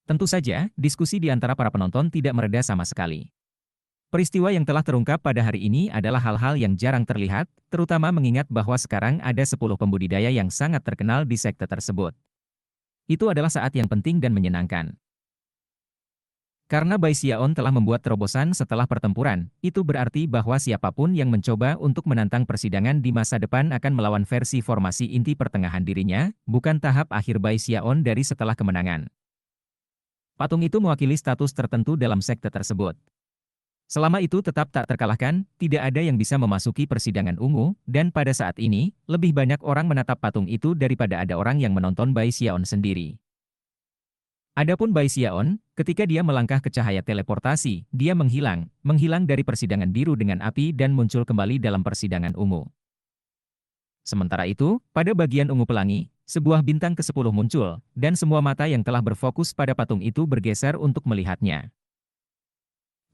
Tentu saja, diskusi di antara para penonton tidak mereda sama sekali. Peristiwa yang telah terungkap pada hari ini adalah hal-hal yang jarang terlihat, terutama mengingat bahwa sekarang ada 10 pembudidaya yang sangat terkenal di sekte tersebut. Itu adalah saat yang penting dan menyenangkan. Karena Bai Xiaon telah membuat terobosan setelah pertempuran, itu berarti bahwa siapapun yang mencoba untuk menantang persidangan di masa depan akan melawan versi formasi inti pertengahan dirinya, bukan tahap akhir Bai Xiaon dari setelah kemenangan. Patung itu mewakili status tertentu dalam sekte tersebut. Selama itu tetap tak terkalahkan, tidak ada yang bisa memasuki persidangan ungu, dan pada saat ini, lebih banyak orang menatap patung itu daripada ada orang yang menonton Bai Xiaon sendiri. Adapun Bai Xiaon, ketika dia melangkah ke cahaya teleportasi, dia menghilang dari persidangan biru dengan api dan muncul kembali dalam persidangan ungu. Sementara itu, pada bagian ungu pelangi, sebuah bintang ke-10 muncul, dan semua mata yang telah berfokus pada patung itu bergeser untuk melihatnya.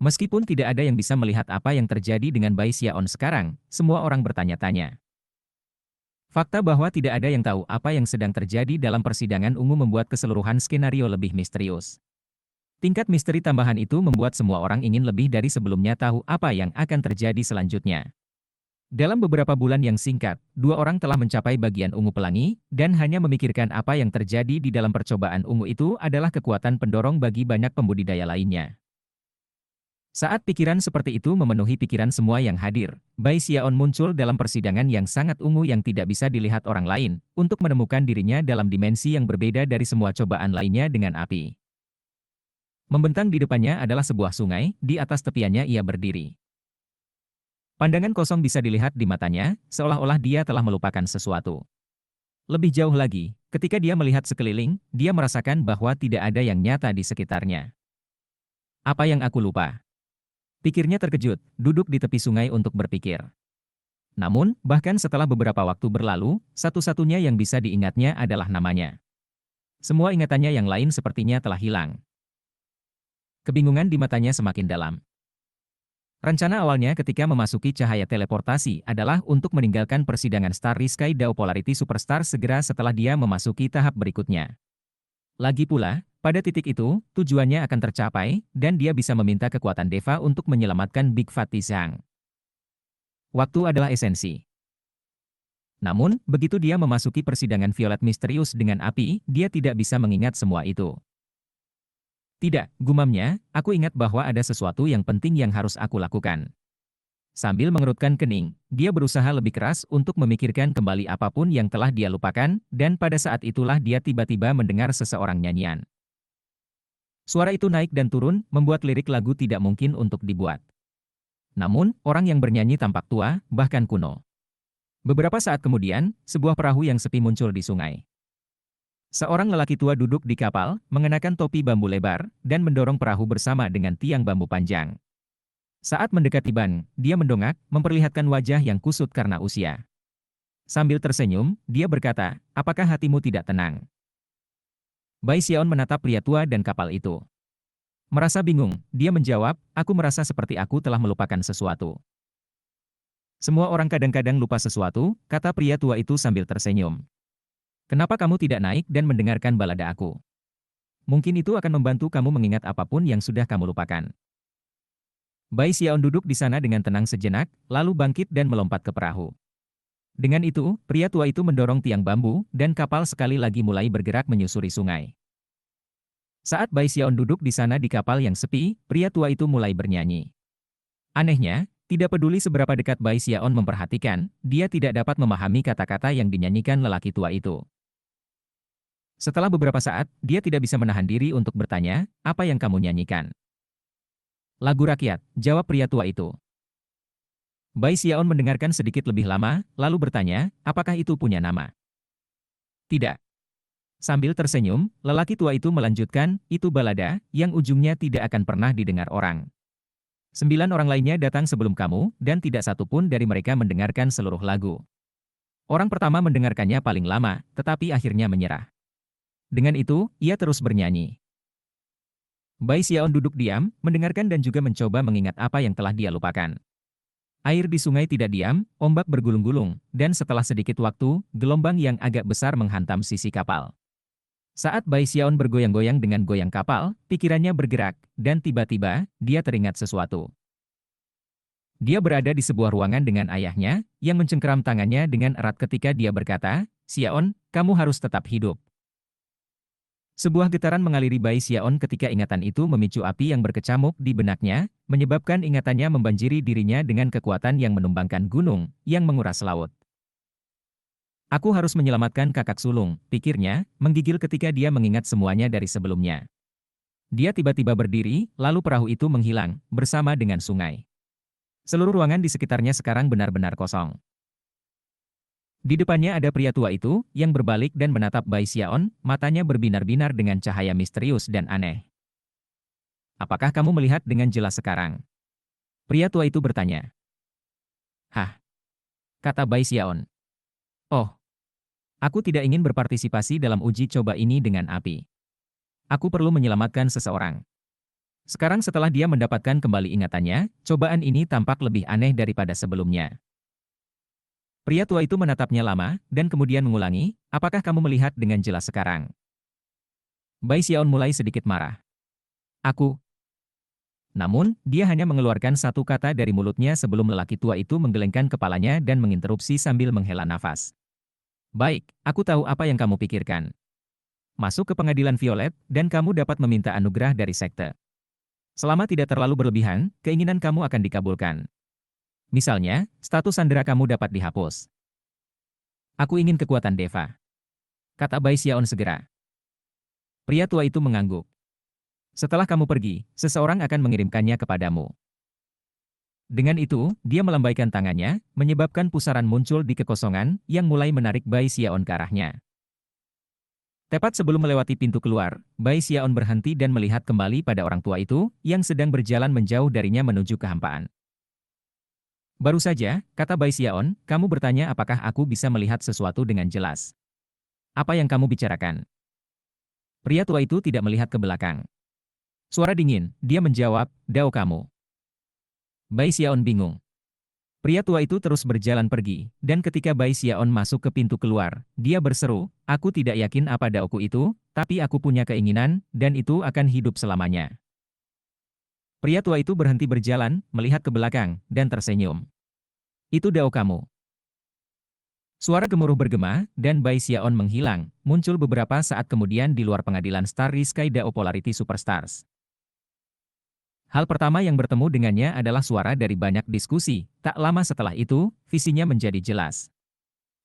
Meskipun tidak ada yang bisa melihat apa yang terjadi dengan Bai Xiaon sekarang, semua orang bertanya-tanya. Fakta bahwa tidak ada yang tahu apa yang sedang terjadi dalam persidangan ungu membuat keseluruhan skenario lebih misterius. Tingkat misteri tambahan itu membuat semua orang ingin lebih dari sebelumnya tahu apa yang akan terjadi selanjutnya. Dalam beberapa bulan yang singkat, 2 orang telah mencapai bagian ungu pelangi, dan hanya memikirkan apa yang terjadi di dalam percobaan ungu itu adalah kekuatan pendorong bagi banyak pembudidaya lainnya. Saat pikiran seperti itu memenuhi pikiran semua yang hadir, Bai Xiaon muncul dalam persidangan yang sangat ungu yang tidak bisa dilihat orang lain, untuk menemukan dirinya dalam dimensi yang berbeda dari semua cobaan lainnya dengan api. Membentang di depannya adalah sebuah sungai, di atas tepiannya ia berdiri. Pandangan kosong bisa dilihat di matanya, seolah-olah dia telah melupakan sesuatu. Lebih jauh lagi, ketika dia melihat sekeliling, dia merasakan bahwa tidak ada yang nyata di sekitarnya. Apa yang aku lupa? Pikirnya terkejut, duduk di tepi sungai untuk berpikir. Namun, bahkan setelah beberapa waktu berlalu, satu-satunya yang bisa diingatnya adalah namanya. Semua ingatannya yang lain sepertinya telah hilang. Kebingungan di matanya semakin dalam. Rencana awalnya ketika memasuki cahaya teleportasi adalah untuk meninggalkan persidangan Starry Sky Dao Polarity Superstar segera setelah dia memasuki tahap berikutnya. Lagi pula, pada titik itu, tujuannya akan tercapai, dan dia bisa meminta kekuatan Deva untuk menyelamatkan Big Fatty Zhang. Waktu adalah esensi. Namun, begitu dia memasuki persidangan violet misterius dengan api, dia tidak bisa mengingat semua itu. Tidak, gumamnya, aku ingat bahwa ada sesuatu yang penting yang harus aku lakukan. Sambil mengerutkan kening, dia berusaha lebih keras untuk memikirkan kembali apapun yang telah dia lupakan, dan pada saat itulah dia tiba-tiba mendengar seseorang nyanyian. Suara itu naik dan turun, membuat lirik lagu tidak mungkin untuk dibuat. Namun, orang yang bernyanyi tampak tua, bahkan kuno. Beberapa saat kemudian, sebuah perahu yang sepi muncul di sungai. Seorang lelaki tua duduk di kapal, mengenakan topi bambu lebar, dan mendorong perahu bersama dengan tiang bambu panjang. Saat mendekati ban, dia mendongak, memperlihatkan wajah yang kusut karena usia. Sambil tersenyum, dia berkata, "Apakah hatimu tidak tenang?" Bai Xiaon menatap pria tua dan kapal itu. Merasa bingung, dia menjawab, "Aku merasa seperti aku telah melupakan sesuatu." "Semua orang kadang-kadang lupa sesuatu," kata pria tua itu sambil tersenyum. "Kenapa kamu tidak naik dan mendengarkan balada aku? Mungkin itu akan membantu kamu mengingat apapun yang sudah kamu lupakan." Bai Xiaon duduk di sana dengan tenang sejenak, lalu bangkit dan melompat ke perahu. Dengan itu, pria tua itu mendorong tiang bambu, dan kapal sekali lagi mulai bergerak menyusuri sungai. Saat Bai Xiaon duduk di sana di kapal yang sepi, pria tua itu mulai bernyanyi. Anehnya, tidak peduli seberapa dekat Bai Xiaon memperhatikan, dia tidak dapat memahami kata-kata yang dinyanyikan lelaki tua itu. Setelah beberapa saat, dia tidak bisa menahan diri untuk bertanya, "Apa yang kamu nyanyikan?" "Lagu rakyat," jawab pria tua itu. Bai Xiaon mendengarkan sedikit lebih lama, lalu bertanya, "Apakah itu punya nama?" "Tidak." Sambil tersenyum, lelaki tua itu melanjutkan, "Itu balada, yang ujungnya tidak akan pernah didengar orang. 9 orang lainnya datang sebelum kamu, dan tidak satu pun dari mereka mendengarkan seluruh lagu. Orang pertama mendengarkannya paling lama, tetapi akhirnya menyerah." Dengan itu, ia terus bernyanyi. Bai Xiaon duduk diam, mendengarkan dan juga mencoba mengingat apa yang telah dia lupakan. Air di sungai tidak diam, ombak bergulung-gulung, dan setelah sedikit waktu, gelombang yang agak besar menghantam sisi kapal. Saat Bai Xiaon bergoyang-goyang dengan goyang kapal, pikirannya bergerak, dan tiba-tiba, dia teringat sesuatu. Dia berada di sebuah ruangan dengan ayahnya, yang mencengkeram tangannya dengan erat ketika dia berkata, "Xiaon, kamu harus tetap hidup." Sebuah getaran mengaliri Bai Xiaon ketika ingatan itu memicu api yang berkecamuk di benaknya, menyebabkan ingatannya membanjiri dirinya dengan kekuatan yang menumbangkan gunung, yang menguras laut. "Aku harus menyelamatkan kakak sulung," pikirnya, menggigil ketika dia mengingat semuanya dari sebelumnya. Dia tiba-tiba berdiri, lalu perahu itu menghilang, bersama dengan sungai. Seluruh ruangan di sekitarnya sekarang benar-benar kosong. Di depannya ada pria tua itu, yang berbalik dan menatap Bai Xiaon, matanya berbinar-binar dengan cahaya misterius dan aneh. "Apakah kamu melihat dengan jelas sekarang?" Pria tua itu bertanya. "Hah?" kata Bai Xiaon. "Oh, aku tidak ingin berpartisipasi dalam uji coba ini dengan api. Aku perlu menyelamatkan seseorang." Sekarang setelah dia mendapatkan kembali ingatannya, cobaan ini tampak lebih aneh daripada sebelumnya. Pria tua itu menatapnya lama, dan kemudian mengulangi, "Apakah kamu melihat dengan jelas sekarang?" Bai Xiaon mulai sedikit marah. "Aku." Namun, dia hanya mengeluarkan satu kata dari mulutnya sebelum lelaki tua itu menggelengkan kepalanya dan menginterupsi sambil menghela nafas. "Baik, aku tahu apa yang kamu pikirkan. Masuk ke pengadilan violet, dan kamu dapat meminta anugerah dari sekte. Selama tidak terlalu berlebihan, keinginan kamu akan dikabulkan. Misalnya, status sandera kamu dapat dihapus." "Aku ingin kekuatan Deva," kata Bai Xiaon segera. Pria tua itu mengangguk. "Setelah kamu pergi, seseorang akan mengirimkannya kepadamu." Dengan itu, dia melambaikan tangannya, menyebabkan pusaran muncul di kekosongan, yang mulai menarik Bai Xiaon ke arahnya. Tepat sebelum melewati pintu keluar, Bai Xiaon berhenti dan melihat kembali pada orang tua itu, yang sedang berjalan menjauh darinya menuju kehampaan. "Baru saja," kata Bai Xiaon, "kamu bertanya apakah aku bisa melihat sesuatu dengan jelas. Apa yang kamu bicarakan?" Pria tua itu tidak melihat ke belakang. Suara dingin, dia menjawab, "Dao kamu." Bai Xiaon bingung. Pria tua itu terus berjalan pergi, dan ketika Bai Xiaon masuk ke pintu keluar, dia berseru, "Aku tidak yakin apa daoku itu, tapi aku punya keinginan, dan itu akan hidup selamanya." Pria tua itu berhenti berjalan, melihat ke belakang, dan tersenyum. "Itu dao kamu." Suara gemuruh bergema, dan Bai Xiaon menghilang, muncul beberapa saat kemudian di luar pengadilan Starry Sky Dao Polarity Superstars. Hal pertama yang bertemu dengannya adalah suara dari banyak diskusi. Tak lama setelah itu, visinya menjadi jelas.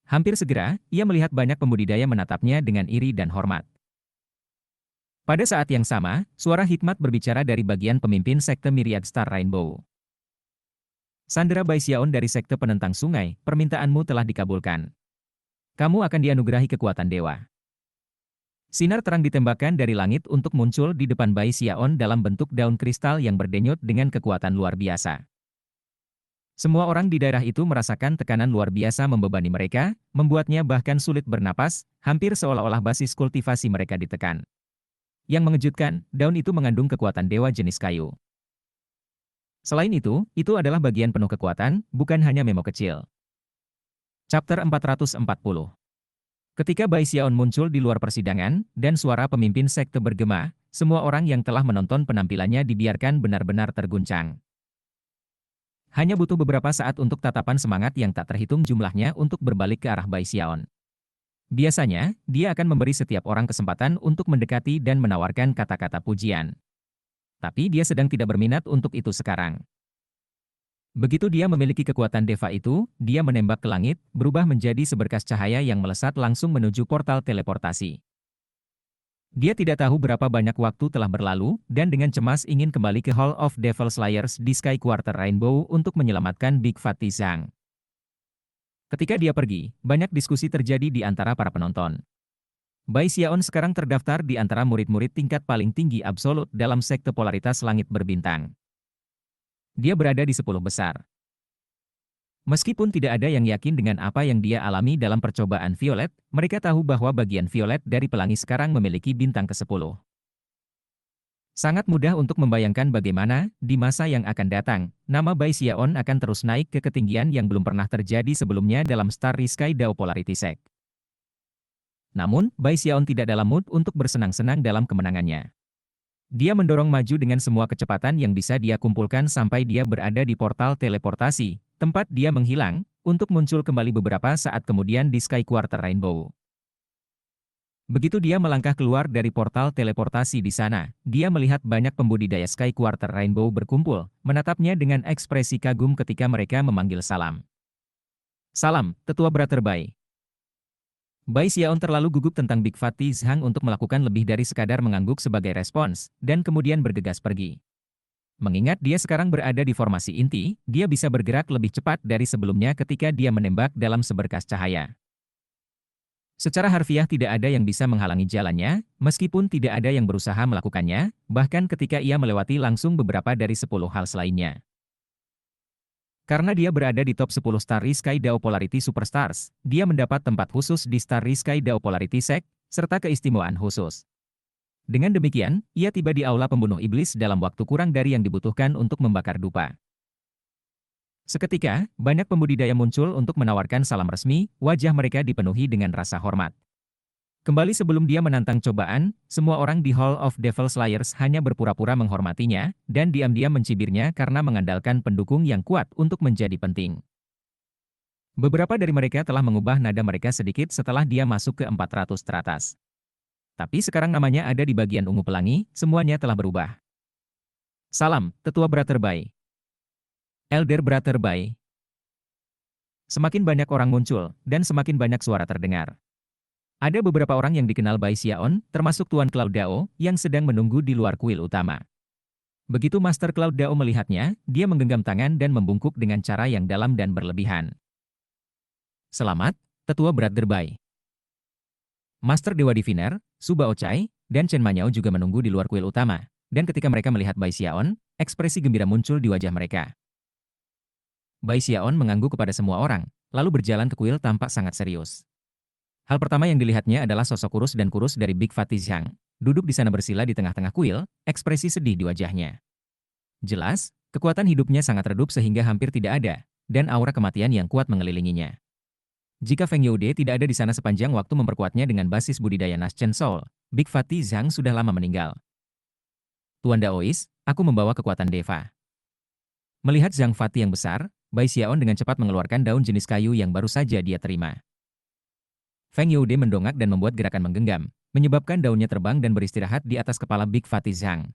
Hampir segera, ia melihat banyak pembudidaya menatapnya dengan iri dan hormat. Pada saat yang sama, suara hikmat berbicara dari bagian pemimpin sekte Myriad Star Rainbow. Sandera Baixiaon dari sekte penentang sungai, permintaanmu telah dikabulkan. Kamu akan dianugerahi kekuatan dewa. Sinar terang ditembakkan dari langit untuk muncul di depan Baixiaon dalam bentuk daun kristal yang berdenyut dengan kekuatan luar biasa. Semua orang di daerah itu merasakan tekanan luar biasa membebani mereka, membuatnya bahkan sulit bernapas, hampir seolah-olah basis kultivasi mereka ditekan. Yang mengejutkan, daun itu mengandung kekuatan dewa jenis kayu. Selain itu adalah bagian penuh kekuatan, bukan hanya memo kecil. Chapter 440. Ketika Baixiaon muncul di luar persidangan, dan suara pemimpin sekte bergema, semua orang yang telah menonton penampilannya dibiarkan benar-benar terguncang. Hanya butuh beberapa saat untuk tatapan semangat yang tak terhitung jumlahnya untuk berbalik ke arah Baixiaon. Biasanya, dia akan memberi setiap orang kesempatan untuk mendekati dan menawarkan kata-kata pujian. Tapi dia sedang tidak berminat untuk itu sekarang. Begitu dia memiliki kekuatan Deva itu, dia menembak ke langit, berubah menjadi seberkas cahaya yang melesat langsung menuju portal teleportasi. Dia tidak tahu berapa banyak waktu telah berlalu, dan dengan cemas ingin kembali ke Hall of Devil Slayers di Sky Quarter Rainbow untuk menyelamatkan Big Fatty Zhang. Ketika dia pergi, banyak diskusi terjadi di antara para penonton. Baixiaon sekarang terdaftar di antara murid-murid tingkat paling tinggi absolut dalam sekte polaritas langit berbintang. Dia berada di 10 besar. Meskipun tidak ada yang yakin dengan apa yang dia alami dalam percobaan Violet, mereka tahu bahwa bagian Violet dari pelangi sekarang memiliki bintang ke-10. Sangat mudah untuk membayangkan bagaimana, di masa yang akan datang, nama Baixiaon akan terus naik ke ketinggian yang belum pernah terjadi sebelumnya dalam Starry Sky Dao Polarity Sect. Namun, Baixiaon tidak dalam mood untuk bersenang-senang dalam kemenangannya. Dia mendorong maju dengan semua kecepatan yang bisa dia kumpulkan sampai dia berada di portal teleportasi, tempat dia menghilang, untuk muncul kembali beberapa saat kemudian di Sky Quarter Rainbow. Begitu dia melangkah keluar dari portal teleportasi di sana, dia melihat banyak pembudidaya Sky Quarter Rainbow berkumpul, menatapnya dengan ekspresi kagum ketika mereka memanggil salam. Salam, Tetua Brother Bai. Baixiaon terlalu gugup tentang Big Fatty Zhang untuk melakukan lebih dari sekadar mengangguk sebagai respons, dan kemudian bergegas pergi. Mengingat dia sekarang berada di formasi inti, dia bisa bergerak lebih cepat dari sebelumnya ketika dia menembak dalam seberkas cahaya. Secara harfiah tidak ada yang bisa menghalangi jalannya, meskipun tidak ada yang berusaha melakukannya, bahkan ketika ia melewati langsung beberapa dari 10 hal lainnya. Karena dia berada di top 10 Starry Sky Dao Polarity Superstars, dia mendapat tempat khusus di Starry Sky Dao Polarity Sect, serta keistimewaan khusus. Dengan demikian, ia tiba di aula pembunuh iblis dalam waktu kurang dari yang dibutuhkan untuk membakar dupa. Seketika, banyak pembudidaya muncul untuk menawarkan salam resmi, wajah mereka dipenuhi dengan rasa hormat. Kembali sebelum dia menantang cobaan, semua orang di Hall of Devil Slayers hanya berpura-pura menghormatinya, dan diam-diam mencibirnya karena mengandalkan pendukung yang kuat untuk menjadi penting. Beberapa dari mereka telah mengubah nada mereka sedikit setelah dia masuk ke 400 teratas. Tapi sekarang namanya ada di bagian ungu pelangi, semuanya telah berubah. Salam, Tetua Brother Bai. Elder Brother Bai. Semakin banyak orang muncul, dan semakin banyak suara terdengar. Ada beberapa orang yang dikenal Baixiaon, termasuk Tuan Cloud Dao, yang sedang menunggu di luar kuil utama. Begitu Master Cloud Dao melihatnya, dia menggenggam tangan dan membungkuk dengan cara yang dalam dan berlebihan. Selamat, Tetua Brother Bai. Master Dewa Diviner, Su Baochai, dan Chen Manyao juga menunggu di luar kuil utama, dan ketika mereka melihat Baixiaon, ekspresi gembira muncul di wajah mereka. Baixiaon mengangguk kepada semua orang, lalu berjalan ke kuil tampak sangat serius. Hal pertama yang dilihatnya adalah sosok kurus dari Big Fatty Zhang, duduk di sana bersila di tengah-tengah kuil, ekspresi sedih di wajahnya. Jelas, kekuatan hidupnya sangat redup sehingga hampir tidak ada, dan aura kematian yang kuat mengelilinginya. Jika Feng Youde tidak ada di sana sepanjang waktu memperkuatnya dengan basis budidaya Naschen Soul, Big Fatty Zhang sudah lama meninggal. Tuan Daois, aku membawa kekuatan Deva. Melihat Zhang Fatty yang besar, Baixiaon dengan cepat mengeluarkan daun jenis kayu yang baru saja dia terima. Feng Youde mendongak dan membuat gerakan menggenggam, menyebabkan daunnya terbang dan beristirahat di atas kepala Big Fatty Zhang.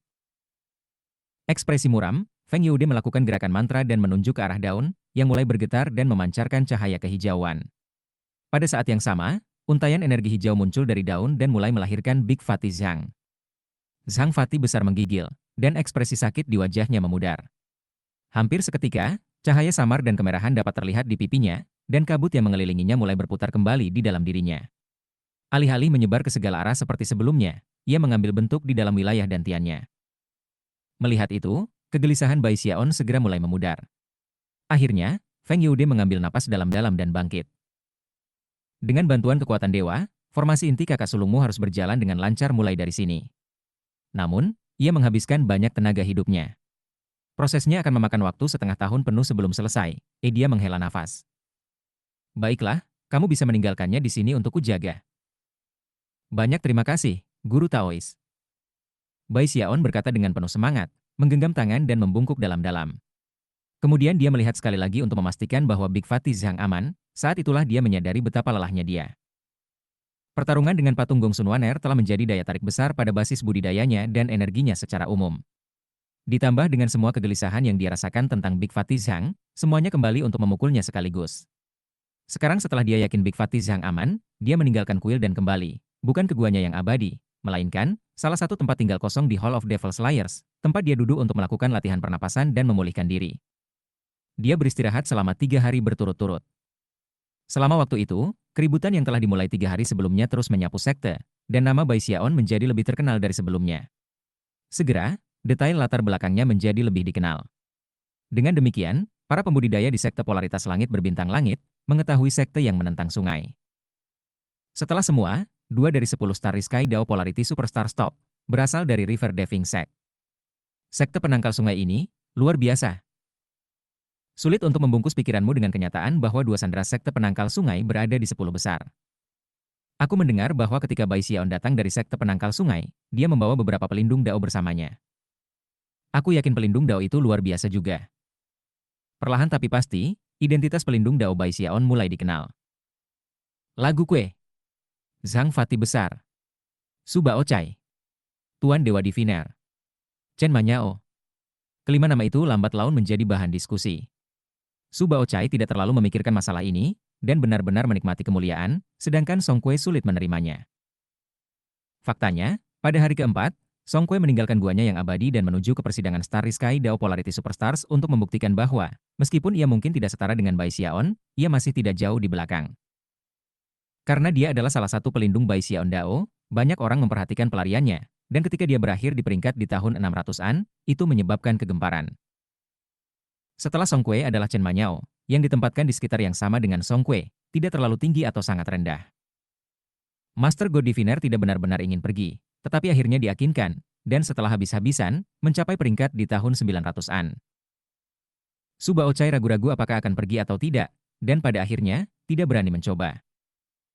Ekspresi muram, Feng Youde melakukan gerakan mantra dan menunjuk ke arah daun, yang mulai bergetar dan memancarkan cahaya kehijauan. Pada saat yang sama, untayan energi hijau muncul dari daun dan mulai melahirkan Big Fatty Zhang. Zhang Fatty besar menggigil, dan ekspresi sakit di wajahnya memudar. Hampir seketika, cahaya samar dan kemerahan dapat terlihat di pipinya, dan kabut yang mengelilinginya mulai berputar kembali di dalam dirinya. Alih-alih menyebar ke segala arah seperti sebelumnya, ia mengambil bentuk di dalam wilayah dantiannya. Melihat itu, kegelisahan Bai Xiaon segera mulai memudar. Akhirnya, Feng Youde mengambil napas dalam-dalam dan bangkit. Dengan bantuan kekuatan dewa, formasi inti kakak sulungmu harus berjalan dengan lancar mulai dari sini. Namun, ia menghabiskan banyak tenaga hidupnya. Prosesnya akan memakan waktu setengah tahun penuh sebelum selesai. Dia menghela nafas. Baiklah, kamu bisa meninggalkannya di sini untuk kujaga. Banyak terima kasih, Guru Taois. Bai Xiaon berkata dengan penuh semangat, menggenggam tangan dan membungkuk dalam-dalam. Kemudian dia melihat sekali lagi untuk memastikan bahwa Big Fatty Zhang aman, saat itulah dia menyadari betapa lelahnya dia. Pertarungan dengan patung Gongsun Waner telah menjadi daya tarik besar pada basis budidayanya dan energinya secara umum. Ditambah dengan semua kegelisahan yang dia rasakan tentang Big Fatty Zhang, semuanya kembali untuk memukulnya sekaligus. Sekarang setelah dia yakin Big Fatty Zhang aman, dia meninggalkan kuil dan kembali, bukan ke guanya yang abadi, melainkan salah satu tempat tinggal kosong di Hall of Devil Slayers, tempat dia duduk untuk melakukan latihan pernapasan dan memulihkan diri. Dia beristirahat selama 3 hari berturut-turut. Selama waktu itu, keributan yang telah dimulai 3 hari sebelumnya terus menyapu sekte, dan nama Bai Xiaon menjadi lebih terkenal dari sebelumnya. Segera, detail latar belakangnya menjadi lebih dikenal. Dengan demikian, para pembudidaya di sekte polaritas langit berbintang langit, mengetahui sekte yang menentang sungai. Setelah semua, 2 dari 10 Starry Sky Dao Polarity Superstar Stop, berasal dari River Diving Sect. Sekte penangkal sungai ini, luar biasa. Sulit untuk membungkus pikiranmu dengan kenyataan bahwa 2 sandera sekte penangkal sungai berada di 10 besar. Aku mendengar bahwa ketika Bai Xiaon datang dari sekte penangkal sungai, dia membawa beberapa pelindung Dao bersamanya. Aku yakin pelindung Dao itu luar biasa juga. Perlahan tapi pasti, identitas pelindung Dao Bai Xiaon mulai dikenal. Lagu Kue, Zhang Fatty Besar, Su Bao Cai, Tuan Dewa Diviner, Chen Manyao. Kelima nama itu lambat laun menjadi bahan diskusi. Su Bao Cai tidak terlalu memikirkan masalah ini, dan benar-benar menikmati kemuliaan, sedangkan Song Kue sulit menerimanya. Faktanya, pada hari keempat, Song Kue meninggalkan guanya yang abadi dan menuju ke persidangan Starry Sky Dao Polarity Superstars untuk membuktikan bahwa, meskipun ia mungkin tidak setara dengan Bai Xiaon, ia masih tidak jauh di belakang. Karena dia adalah salah satu pelindung Bai Xiaon Dao, banyak orang memperhatikan pelariannya, dan ketika dia berakhir di peringkat di tahun 600-an, itu menyebabkan kegemparan. Setelah Song Kue adalah Chen Manyao, yang ditempatkan di sekitar yang sama dengan Song Kue, tidak terlalu tinggi atau sangat rendah. Master God Diviner tidak benar-benar ingin pergi, tetapi akhirnya diyakinkan, dan setelah habis-habisan, mencapai peringkat di tahun 900-an. Su Bao Cai ragu-ragu apakah akan pergi atau tidak, dan pada akhirnya, tidak berani mencoba.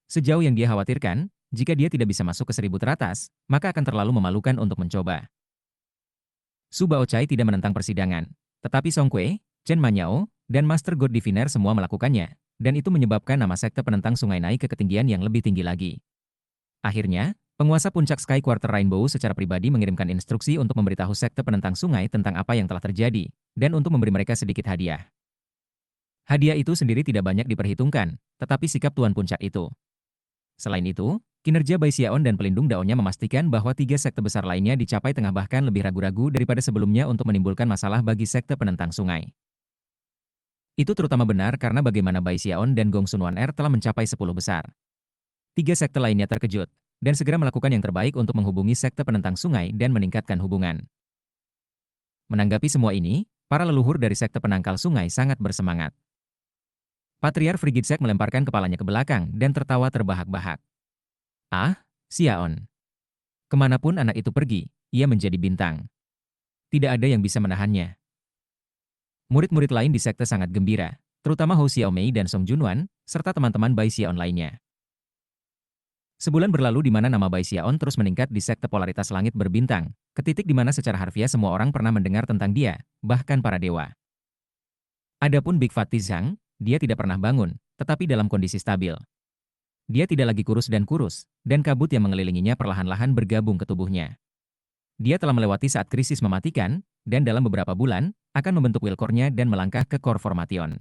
Sejauh yang dia khawatirkan, jika dia tidak bisa masuk ke 1000 teratas, maka akan terlalu memalukan untuk mencoba. Su Bao Cai tidak menentang persidangan, tetapi Song Kue, Chen Manyao, dan Master God Diviner semua melakukannya, dan itu menyebabkan nama sekte penentang sungai naik ke ketinggian yang lebih tinggi lagi. Akhirnya, penguasa puncak Sky Quarter Rainbow secara pribadi mengirimkan instruksi untuk memberitahu sekte penentang sungai tentang apa yang telah terjadi, dan untuk memberi mereka sedikit hadiah. Hadiah itu sendiri tidak banyak diperhitungkan, tetapi sikap Tuan Puncak itu. Selain itu, kinerja Bai Xiaon dan pelindung Dao-nya memastikan bahwa 3 sekte besar lainnya dicapai tengah bahkan lebih ragu-ragu daripada sebelumnya untuk menimbulkan masalah bagi sekte penentang sungai. Itu terutama benar karena bagaimana Bai Xiaon dan Gongsun Waner telah mencapai 10 besar. 3 sekte lainnya terkejut, dan segera melakukan yang terbaik untuk menghubungi sekte penentang sungai dan meningkatkan hubungan. Menanggapi semua ini, para leluhur dari sekte penangkal sungai sangat bersemangat. Patriark Frigidsek melemparkan kepalanya ke belakang dan tertawa terbahak-bahak. Ah, Xiaon. Kemanapun anak itu pergi, ia menjadi bintang. Tidak ada yang bisa menahannya. Murid-murid lain di sekte sangat gembira, terutama Hou Xiaomei dan Song Junwan, serta teman-teman Bai Xiaon lainnya. Sebulan berlalu di mana nama Bai Xiaon terus meningkat di sekte polaritas langit berbintang, ke titik di mana secara harfiah semua orang pernah mendengar tentang dia, bahkan para dewa. Adapun Big Fatty Zhang, dia tidak pernah bangun, tetapi dalam kondisi stabil. Dia tidak lagi kurus, dan kabut yang mengelilinginya perlahan-lahan bergabung ke tubuhnya. Dia telah melewati saat krisis mematikan, dan dalam beberapa bulan, akan membentuk Wilcornya dan melangkah ke Core Formation.